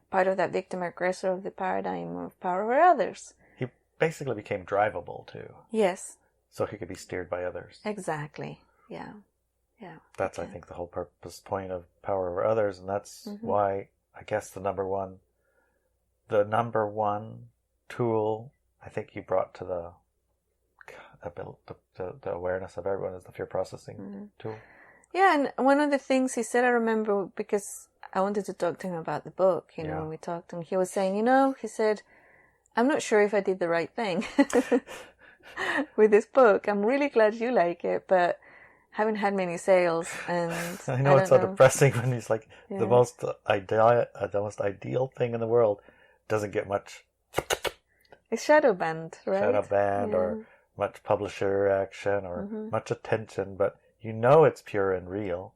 part of that victim-aggressor of the paradigm of power over others. He basically became drivable, too. Yes. So he could be steered by others. Exactly. Yeah. Yeah. That's, I think, the whole point of power over others. And that's why, I guess, the number one tool I think you brought to the awareness of everyone is the fear processing tool. Yeah, and one of the things he said, I remember, because I wanted to talk to him about the book, you know, we talked, and he was saying, you know, he said, I'm not sure if I did the right thing with this book. I'm really glad you like it, but haven't had many sales, and I know it's so depressing when he's like, the most ideal thing in the world doesn't get much. It's shadow banned, right? Shadow banned, or much publisher action, or much attention, but you know it's pure and real.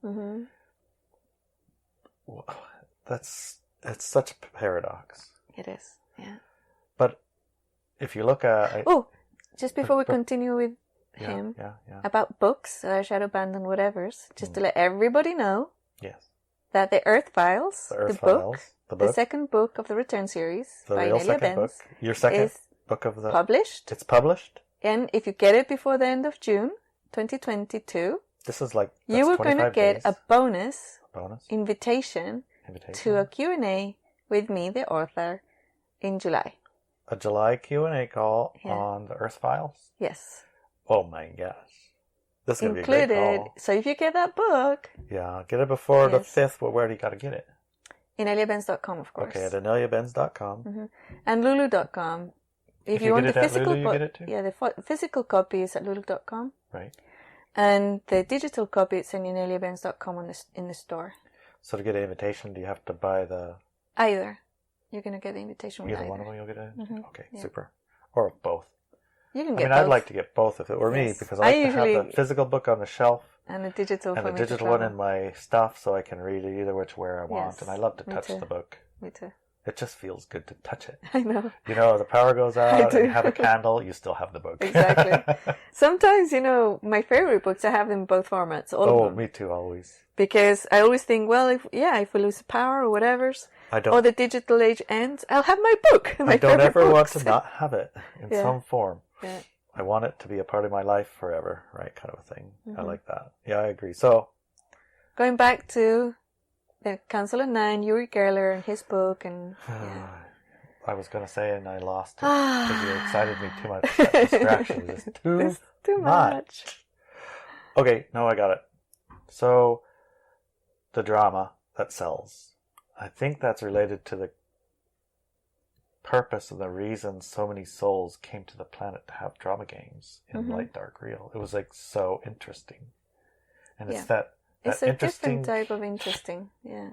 It's such a paradox. It is, yeah. But if you look at... just before we continue with him, about books, shadow banned and whatevers, just to let everybody know, Yes. that the Earth Files, The Earth Files, the second book of the Return series the by real Inelia second book, Benz, your second is book of the... published. It's published? And if you get it before the end of June 2022, This is like... you were going to get a bonus invitation to a Q&A with me, the author, in July. A July Q&A call on the Earth Files? Yes. Oh my gosh. This is going to be a great call. So if you get that book... Yeah, get it before the 5th. Well, where do you got to get it? IneliaBenz.com, of course. Okay, at IneliaBenz.com. Mm-hmm. And Lulu.com. If you want the physical copy, you get it too? Yeah, the physical copy is at Lulu.com. Right. And the digital copy is at IneliaBenz.com in the store. So to get an invitation, do you have to buy the... Either. You're going to get the invitation with either. One of them you'll get it? Mm-hmm. Okay, super. Or both. You can get both. I'd like to get both if it were me, because I like to have the physical book on the shelf. And the digital and the digital one in my stuff, so I can read it either where I want. Yes, and I love to touch the book. Me too. It just feels good to touch it. I know. You know, the power goes out, and you have a candle, you still have the book. Exactly. Sometimes, my favorite books, I have them in both formats. All of them. Me too, always. Because I always think, well, if we lose the power or whatever, or the digital age ends, I'll have my book. I don't ever want to not have it in some form. Yeah. I want it to be a part of my life forever, right? Kind of a thing. Mm-hmm. I like that. Yeah, I agree. So, going back to the Council of Nine, Uri Geller and his book, and I was going to say, and I lost it because you excited me too much. That distraction was just too much. Okay, no, I got it. So, the drama that sells. I think that's related to the purpose and the reason so many souls came to the planet to have drama games in Light Dark Real. It was so interesting. And it's that it's a interesting different type of interesting. Yeah.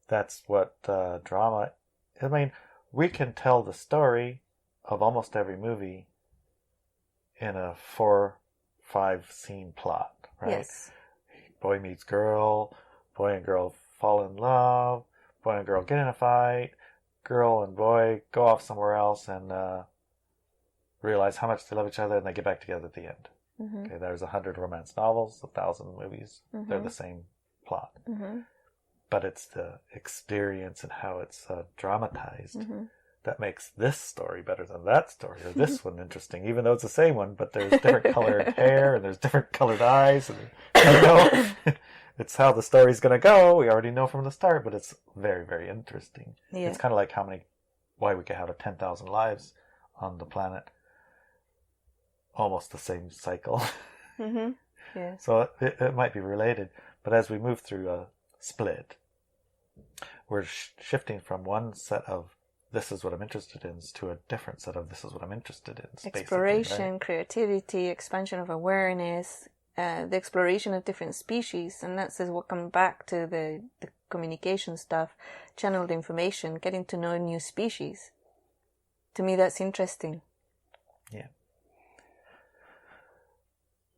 That's what drama... I mean, we can tell the story of almost every movie in a 4-5 scene plot, right? Yes. Boy meets girl, boy and girl fall in love, boy and girl get in a fight, girl and boy go off somewhere else and realize how much they love each other, and they get back together at the end. Mm-hmm. Okay, there's 100 romance novels, 1,000 movies. Mm-hmm. They're the same plot. Mm-hmm. But it's the experience and how it's dramatized that makes this story better than that story, or this one interesting, even though it's the same one, but there's different colored hair and there's different colored eyes. And, it's how the story's going to go. We already know from the start, but it's very, very interesting. Yeah. It's kind of like why we could have 10,000 lives on the planet. Almost the same cycle. Mm-hmm. Yeah. So it might be related. But as we move through a split, we're shifting from one set of this is what I'm interested in to a different set of this is what I'm interested in. Exploration, right? Creativity, expansion of awareness, the exploration of different species, and that's what comes back to the communication stuff, channeled information, getting to know new species. To me, that's interesting. Yeah.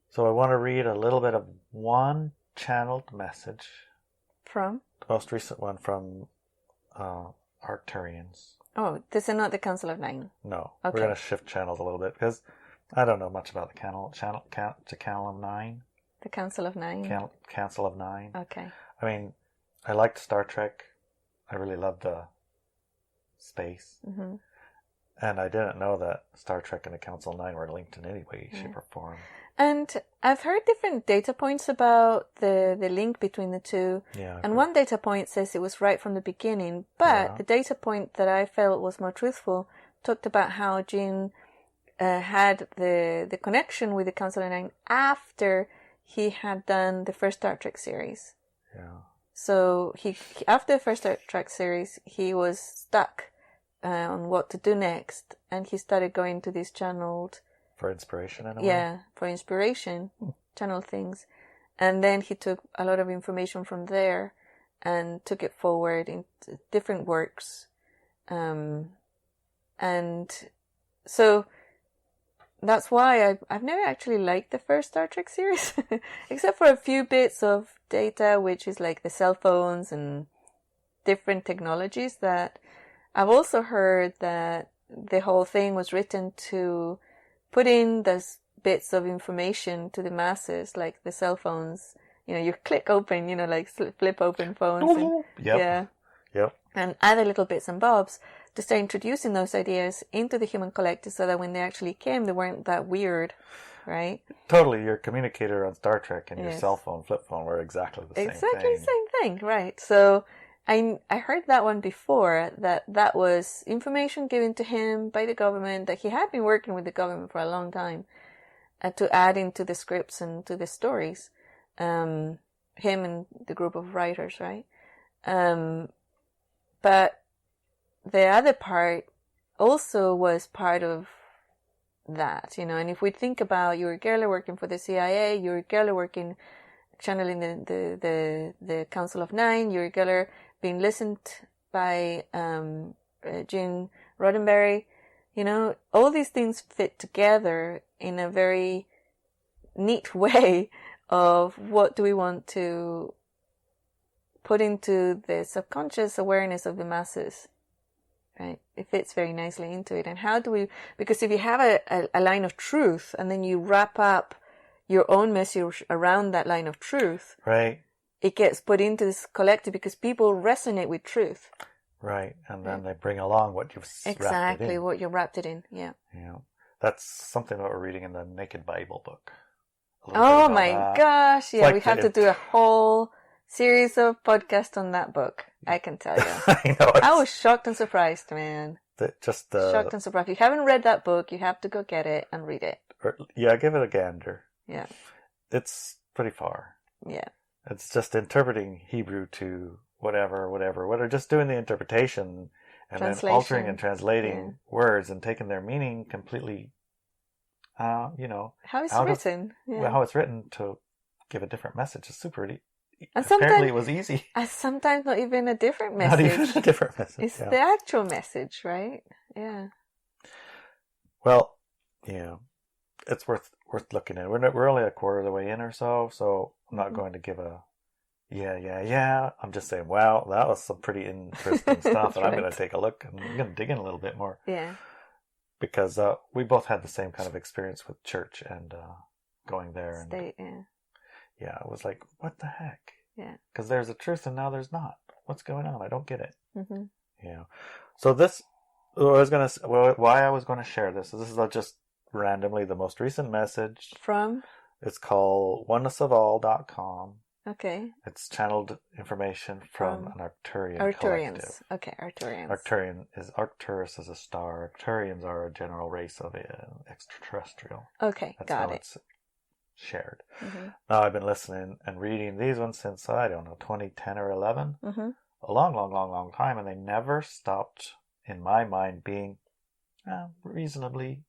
So I want to read a little bit of one channeled message. From? The most recent one from Arcturians. Oh, this is not the Council of Nine? No. Okay. We're going to shift channels a little bit because I don't know much about the Channel of Nine. The Council of Nine? Council of Nine. Okay. I mean, I liked Star Trek. I really loved the space. Mm-hmm. And I didn't know that Star Trek and the Council of Nine were linked in any way, shape, or form. And I've heard different data points about the link between the two. Yeah, and one data point says it was right from the beginning, but the data point that I felt was more truthful talked about how Gene had the connection with the Council of Nine after he had done the first Star Trek series. Yeah. So he after the first Star Trek series, he was stuck on what to do next, and he started going to these channeled... For inspiration, in a way? Yeah, for inspiration, channel things. And then he took a lot of information from there and took it forward into different works. And so that's why I've never actually liked the first Star Trek series, except for a few bits of data, which is like the cell phones and different technologies that I've also heard that the whole thing was written to put in those bits of information to the masses, like the cell phones you click open, like flip open phones. And, Yep. Yeah. Yep. And other little bits and bobs to start introducing those ideas into the human collective so that when they actually came, they weren't that weird, right? Totally. Your communicator on Star Trek and your Yes. cell phone, flip phone were exactly the same thing. Exactly the same thing, right? So I heard that one before, that was information given to him by the government, that he had been working with the government for a long time to add into the scripts and to the stories. Him and the group of writers, right? But the other part also was part of that, and if we think about Uri Geller working for the CIA, Uri Geller working, channeling the Council of Nine, Uri Geller being listened by Gene Roddenberry, all these things fit together in a very neat way of what do we want to put into the subconscious awareness of the masses, right? It fits very nicely into it. And how do we, because if you have a line of truth and then you wrap up your own message around that line of truth, Right. it gets put into this collective because people resonate with truth. Right. And then they bring along what you've wrapped it Exactly, in. what you wrapped it in, yeah. That's something that we're reading in the Naked Bible book. Oh my gosh, yeah, like we have to do a whole series of podcasts on that book, I can tell you. I know. I was shocked and surprised, man. Shocked and surprised. If you haven't read that book, you have to go get it and read it. Give it a gander. Yeah. It's pretty far. Yeah. It's just interpreting Hebrew to whatever, just doing the interpretation and then altering and translating words and taking their meaning completely, how it's written. How it's written to give a different message is super and apparently it was easy. And sometimes not even a different message. Not even a different message. It's the actual message, right? Yeah. Well, it's worth looking at. We're only a quarter of the way in or so I'm not going to give a yeah. I'm just saying, wow, that was some pretty interesting stuff, and I'm going to take a look and I'm going to dig in a little bit more. Yeah. Because we both had the same kind of experience with church and going there. State, Yeah, it was like, what the heck? Yeah. Because there's a truth and now there's not. What's going on? I don't get it. Mm-hmm. So why I was going to share this. This is just randomly the most recent message. From? It's called onenessofall.com. Okay. It's channeled information from an Arcturian Arcturians. collective. Okay, Arcturians. Arcturus is a star. Arcturians are a general race of extraterrestrial. Okay, That's got how it. It's shared. Mm-hmm. Now I've been listening and reading these ones since, I don't know, 2010 or 11. Mm-hmm. A long time, and they never stopped, in my mind, being reasonably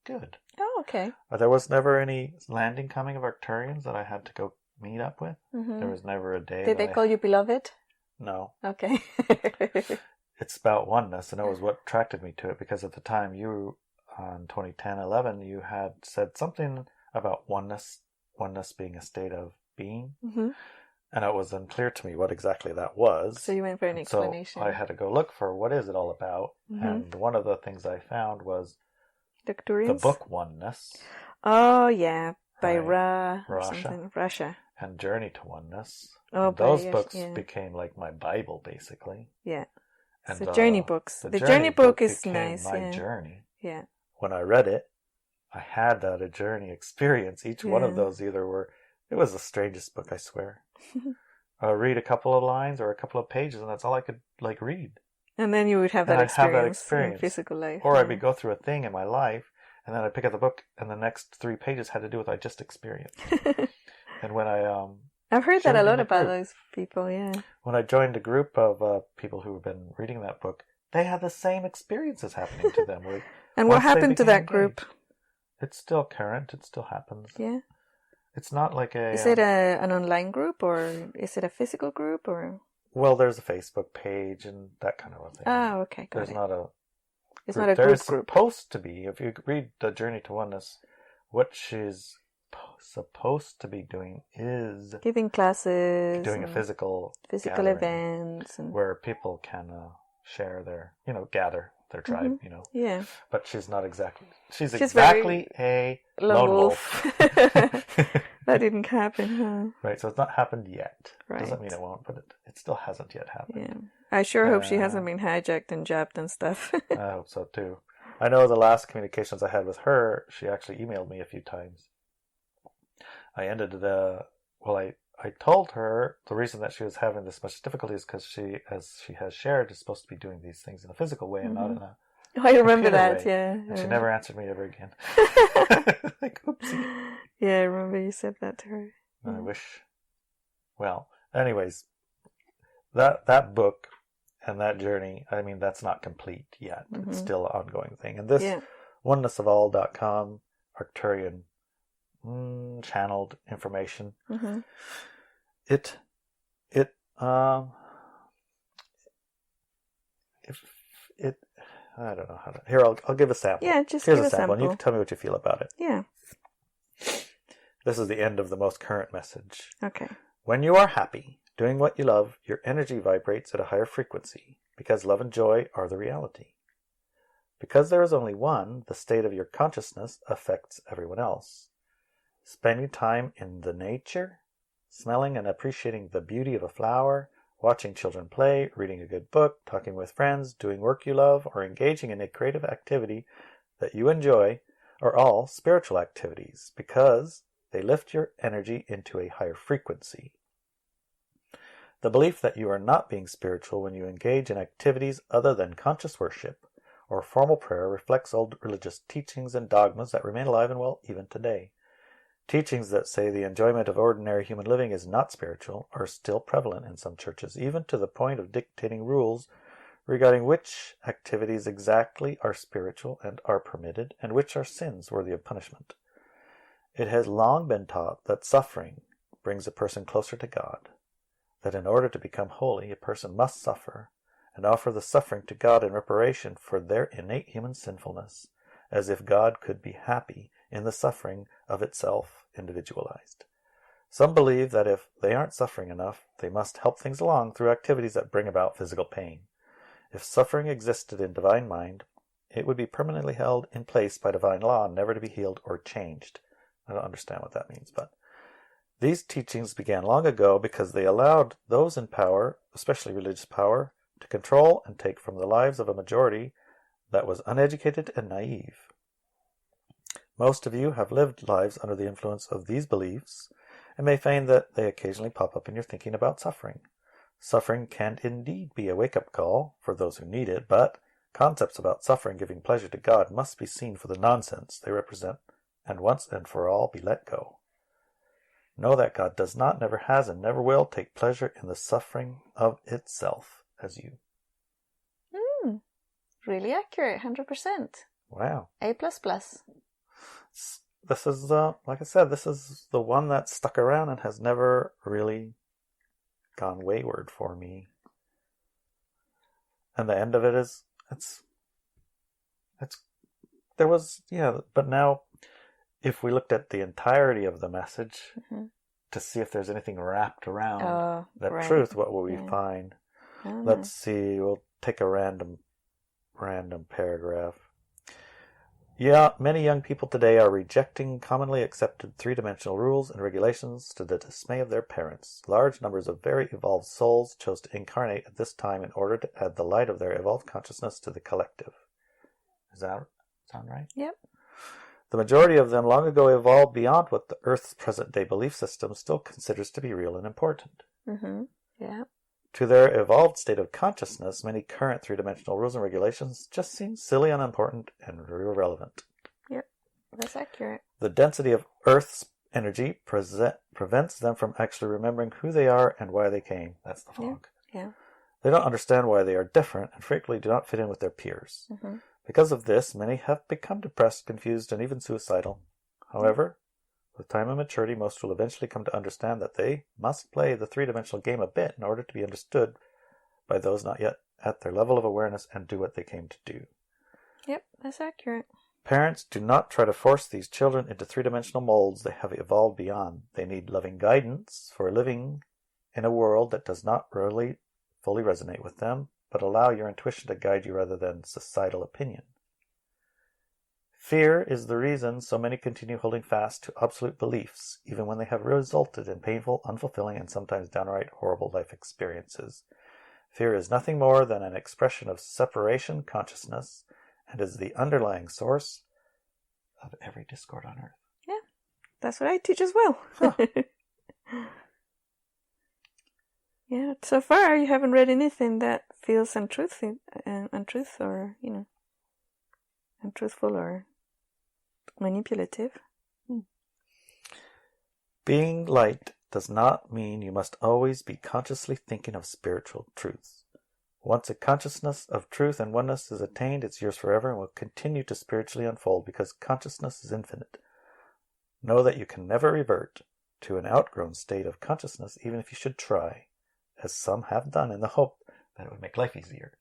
good. Oh, okay. There was never any landing coming of Arcturians that I had to go meet up with. Mm-hmm. There was never a day. Did they call you beloved? No. Okay. It's about oneness, and it was what attracted me to it, because at the time you, on 2010-11, you had said something about oneness being a state of being. Mm-hmm. And it was unclear to me what exactly that was. So you went for an explanation. So I had to go look for what is it all about. Mm-hmm. And one of the things I found was Arcturians? the book Oneness. Oh, yeah. By Russia. And Journey to Oneness. Oh, and those books became like my Bible, basically. Yeah. And so journey books. The journey book is nice. My journey. Yeah. When I read it, I had a journey experience. Each one of those it was the strangest book, I swear. Read a couple of lines or a couple of pages, and that's all I could read. And then you would have that experience in physical life. Or I'd go through a thing in my life, and then I'd pick up the book, and the next 3 pages had to do with what I just experienced. And when I've heard that a lot about those people, yeah. When I joined a group of people who have been reading that book, they had the same experiences happening to them. And what happened to that group? It's still current. It still happens. Yeah. It's not like a... Is it an online group, or is it a physical group, or... Well, there's a Facebook page and that kind of a thing. Oh, okay, got There's it. not a... It's not a There's group. supposed to be. If you read The Journey to Oneness, what she's supposed to be doing is... Giving classes. Doing a physical events. where people can share their... gather their tribe, you know. Yeah. But she's not exactly. She's She's exactly a lone wolf. That didn't happen, huh? Right, so it's not happened yet. Right. Doesn't mean it won't, but it still hasn't yet happened. Yeah. I sure hope she hasn't been hijacked and jabbed and stuff. I hope so too. I know the last communications I had with her, she actually emailed me a few times. I told her the reason that she was having this much difficulty is because she, as she has shared, is supposed to be doing these things in a physical way and not in a I remember that, way. yeah. And she never answered me ever again. Like, oopsie. Yeah, I remember you said that to her. I wish. Well, anyways, that book and that journey, I mean, that's not complete yet. It's still an ongoing thing. And this onenessofall.com Arcturian channeled information, it I don't know how to. Here, I'll give a sample. Yeah, just here's give a sample, and you sample. can tell me what you feel about it. Yeah. This is the end of the most current message. Okay. When you are happy, doing what you love, your energy vibrates at a higher frequency, because love and joy are the reality. Because there is only one, the state of your consciousness affects everyone else. Spending time in the nature, smelling and appreciating the beauty of a flower, watching children play, reading a good book, talking with friends, doing work you love, or engaging in a creative activity that you enjoy are all spiritual activities because they lift your energy into a higher frequency. The belief that you are not being spiritual when you engage in activities other than conscious worship or formal prayer reflects old religious teachings and dogmas that remain alive and well even today. Teachings that say the enjoyment of ordinary human living is not spiritual are still prevalent in some churches, even to the point of dictating rules regarding which activities exactly are spiritual and are permitted, and which are sins worthy of punishment. It has long been taught that suffering brings a person closer to God, that in order to become holy, a person must suffer, and offer the suffering to God in reparation for their innate human sinfulness, as if God could be happy in the suffering of itself individualized. Some believe that if they aren't suffering enough, they must help things along through activities that bring about physical pain. If suffering existed in divine mind, it would be permanently held in place by divine law, never to be healed or changed. I don't understand what that means, but these teachings began long ago because they allowed those in power, especially religious power, to control and take from the lives of a majority that was uneducated and naive. Most of you have lived lives under the influence of these beliefs and may find that they occasionally pop up in your thinking about suffering. Suffering can indeed be a wake-up call for those who need it, but concepts about suffering giving pleasure to God must be seen for the nonsense they represent and once and for all be let go. Know that God does not, never has, and never will take pleasure in the suffering of itself as you. Really accurate, 100%. Wow. A++. This is, like I said, this is the one that stuck around and has never really gone wayward for me. And the end of it is, there was, but now, if we looked at the entirety of the message to see if there's anything wrapped around that truth, what will we find? Let's see, we'll take a random paragraph. Yeah, many young people today are rejecting commonly accepted three-dimensional rules and regulations to the dismay of their parents. Large numbers of very evolved souls chose to incarnate at this time in order to add the light of their evolved consciousness to the collective. Does that sound right? Yep. The majority of them long ago evolved beyond what the Earth's present-day belief system still considers to be real and important. Yeah. To their evolved state of consciousness, many current three-dimensional rules and regulations just seem silly, unimportant, and irrelevant. Yep, that's accurate. The density of Earth's energy prevents them from actually remembering who they are and why they came. That's the fog. Yeah. They don't understand why they are different and frequently do not fit in with their peers. Because of this, many have become depressed, confused, and even suicidal. However, with time and maturity, most will eventually come to understand that they must play the three-dimensional game a bit in order to be understood by those not yet at their level of awareness and do what they came to do. Yep, that's accurate. Parents do not try to force these children into three-dimensional molds they have evolved beyond. They need loving guidance for living in a world that does not really fully resonate with them but allow your intuition to guide you rather than societal opinion. Fear is the reason so many continue holding fast to obsolete beliefs, even when they have resulted in painful, unfulfilling, and sometimes downright horrible life experiences. Fear is nothing more than an expression of separation consciousness and is the underlying source of every discord on earth. Yeah, that's what I teach as well. Huh. Yeah, so far you haven't read anything that feels untruth or, untruthful or manipulative. Being light does not mean you must always be consciously thinking of spiritual truths. Once a consciousness of truth and oneness is attained, it's yours forever and will continue to spiritually unfold because consciousness is infinite. Know that you can never revert to an outgrown state of consciousness, even if you should try, as some have done in the hope that it would make life easier.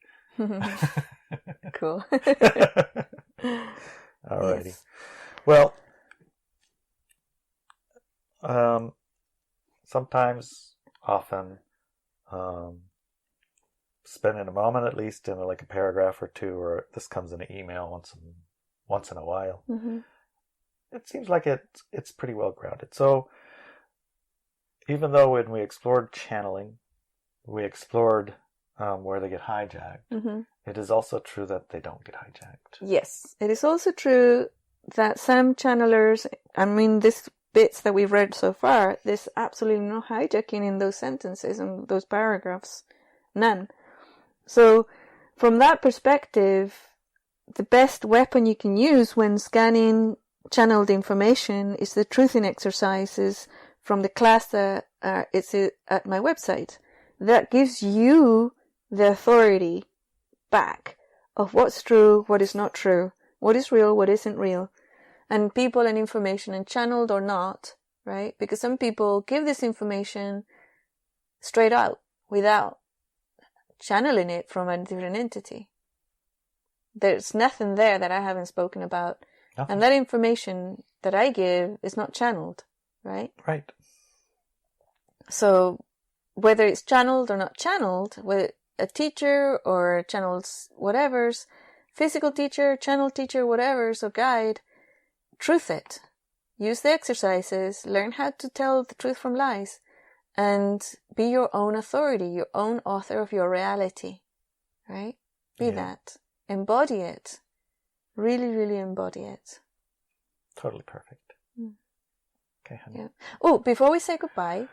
Cool. Alrighty. Yes. Well, sometimes, often, spending a moment at least in like a paragraph or two, or this comes in an email once in a while. Mm-hmm. It seems like it's pretty well grounded. So even though when we explored channeling, we explored where they get hijacked, Mm-hmm. it is also true that they don't get hijacked. Yes, it is also true that some channelers, these bits that we've read so far, there's absolutely no hijacking in those sentences and those paragraphs. None. So, from that perspective, the best weapon you can use when scanning channeled information is the truthing exercises from the class that it's at my website. That gives you the authority back of what's true, what is not true, what is real, what isn't real, and people and information, and channeled or not, right? Because some people give this information straight out without channeling it from a different entity. There's nothing there that I haven't spoken about. Nothing. And that information that I give is not channeled, right? Right. So whether it's channeled or not channeled, whether a teacher or channeled whatever's, physical teacher, channel teacher, whatever's, or guide, truth it. Use the exercises, learn how to tell the truth from lies, and be your own authority, your own author of your reality, right? Be that. Embody it. Really, really embody it. Totally perfect. Okay, honey. Yeah. Oh, before we say goodbye,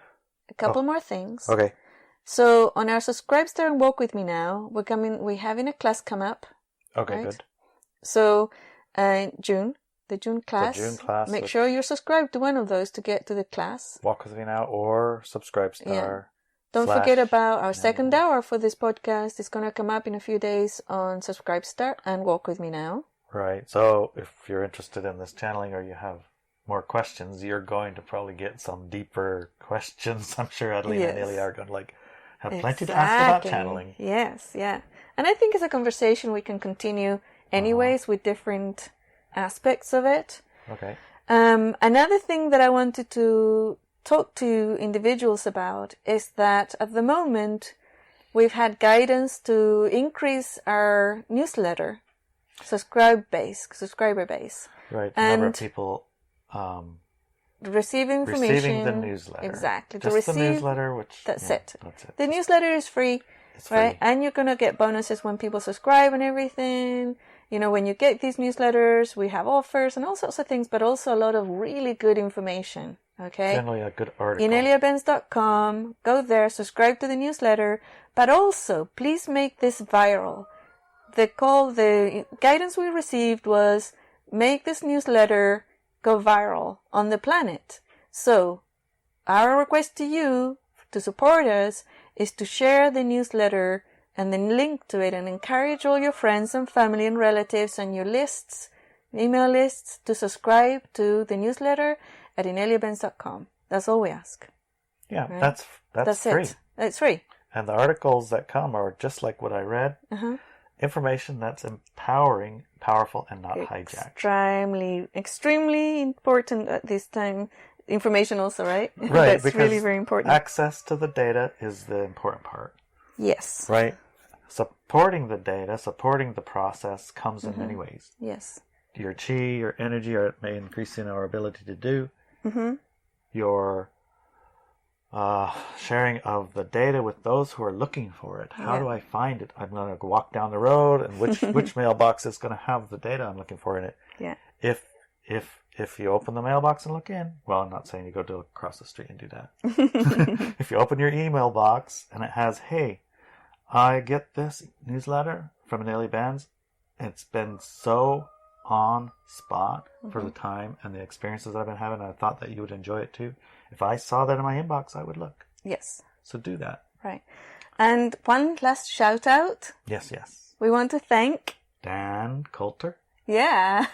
a couple more things. Okay. So on our Subscribestar and Walk With Me now, we're having a class come up. Okay, right? good. So the June class. The June class. Make sure you're subscribed to one of those to get to the class. Walk With Me Now or Subscribestar. Yeah. Don't forget about our second hour for this podcast. It's going to come up in a few days on Subscribestar and Walk With Me Now. Right. So if you're interested in this channeling or you have more questions, you're going to probably get some deeper questions. I'm sure Adeline and Inelia are going to have plenty to ask about channeling. Yes, yeah. And I think it's a conversation we can continue anyways with different aspects of it. Okay. Another thing that I wanted to talk to individuals about is that at the moment we've had guidance to increase our newsletter subscriber base. Right. And number of people receiving information. Receiving the newsletter. Exactly. Just the newsletter, that's it. That's it. The newsletter is free. It's right? free. And you're going to get bonuses when people subscribe and everything. When you get these newsletters, we have offers and all sorts of things, but also a lot of really good information. Okay? Generally a good article. IneliaBenz.com. Go there, subscribe to the newsletter, but also please make this viral. The guidance we received was make this newsletter go viral on the planet. So our request to you to support us is to share the newsletter and then link to it and encourage all your friends and family and relatives and your lists, email lists, to subscribe to the newsletter at IneliaBenz.com. That's all we ask. Yeah, right? that's free. It's free. And the articles that come are just like what I read. Information that's empowering, powerful, and not hijacked. Extremely important at this time. Information also, right? Right. That's because really very important. Access to the data is the important part. Yes. Right? supporting the data, supporting the process comes in many ways. Yes. Your chi, your energy, or it may increase in our ability to do. Your sharing of the data with those who are looking for it. How do I find it? I'm going to walk down the road, and which mailbox is going to have the data I'm looking for in it? Yeah. If you open the mailbox and look in, well, I'm not saying you go to across the street and do that. If you open your email box and it has, hey, I get this newsletter from Inelia Benz. It's been so on spot for the time and the experiences I've been having. I thought that you would enjoy it too. If I saw that in my inbox, I would look. Yes. So do that. Right. And one last shout out. Yes. We want to thank Dan Coulter. Yeah.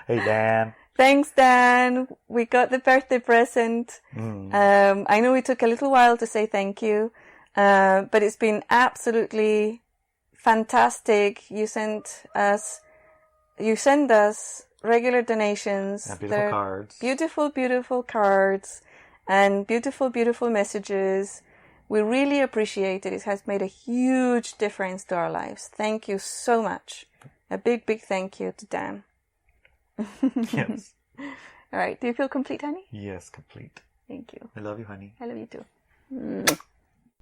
Hey, Dan. Thanks, Dan. We got the birthday present. I know it took a little while to say thank you, but it's been absolutely fantastic. You send us regular donations. And beautiful cards. Beautiful, beautiful cards and beautiful, beautiful messages. We really appreciate it. It has made a huge difference to our lives. Thank you so much. A big, big thank you to Dan. Yes. All right. Do you feel complete, honey? Yes, complete. Thank you. I love you, honey. I love you too.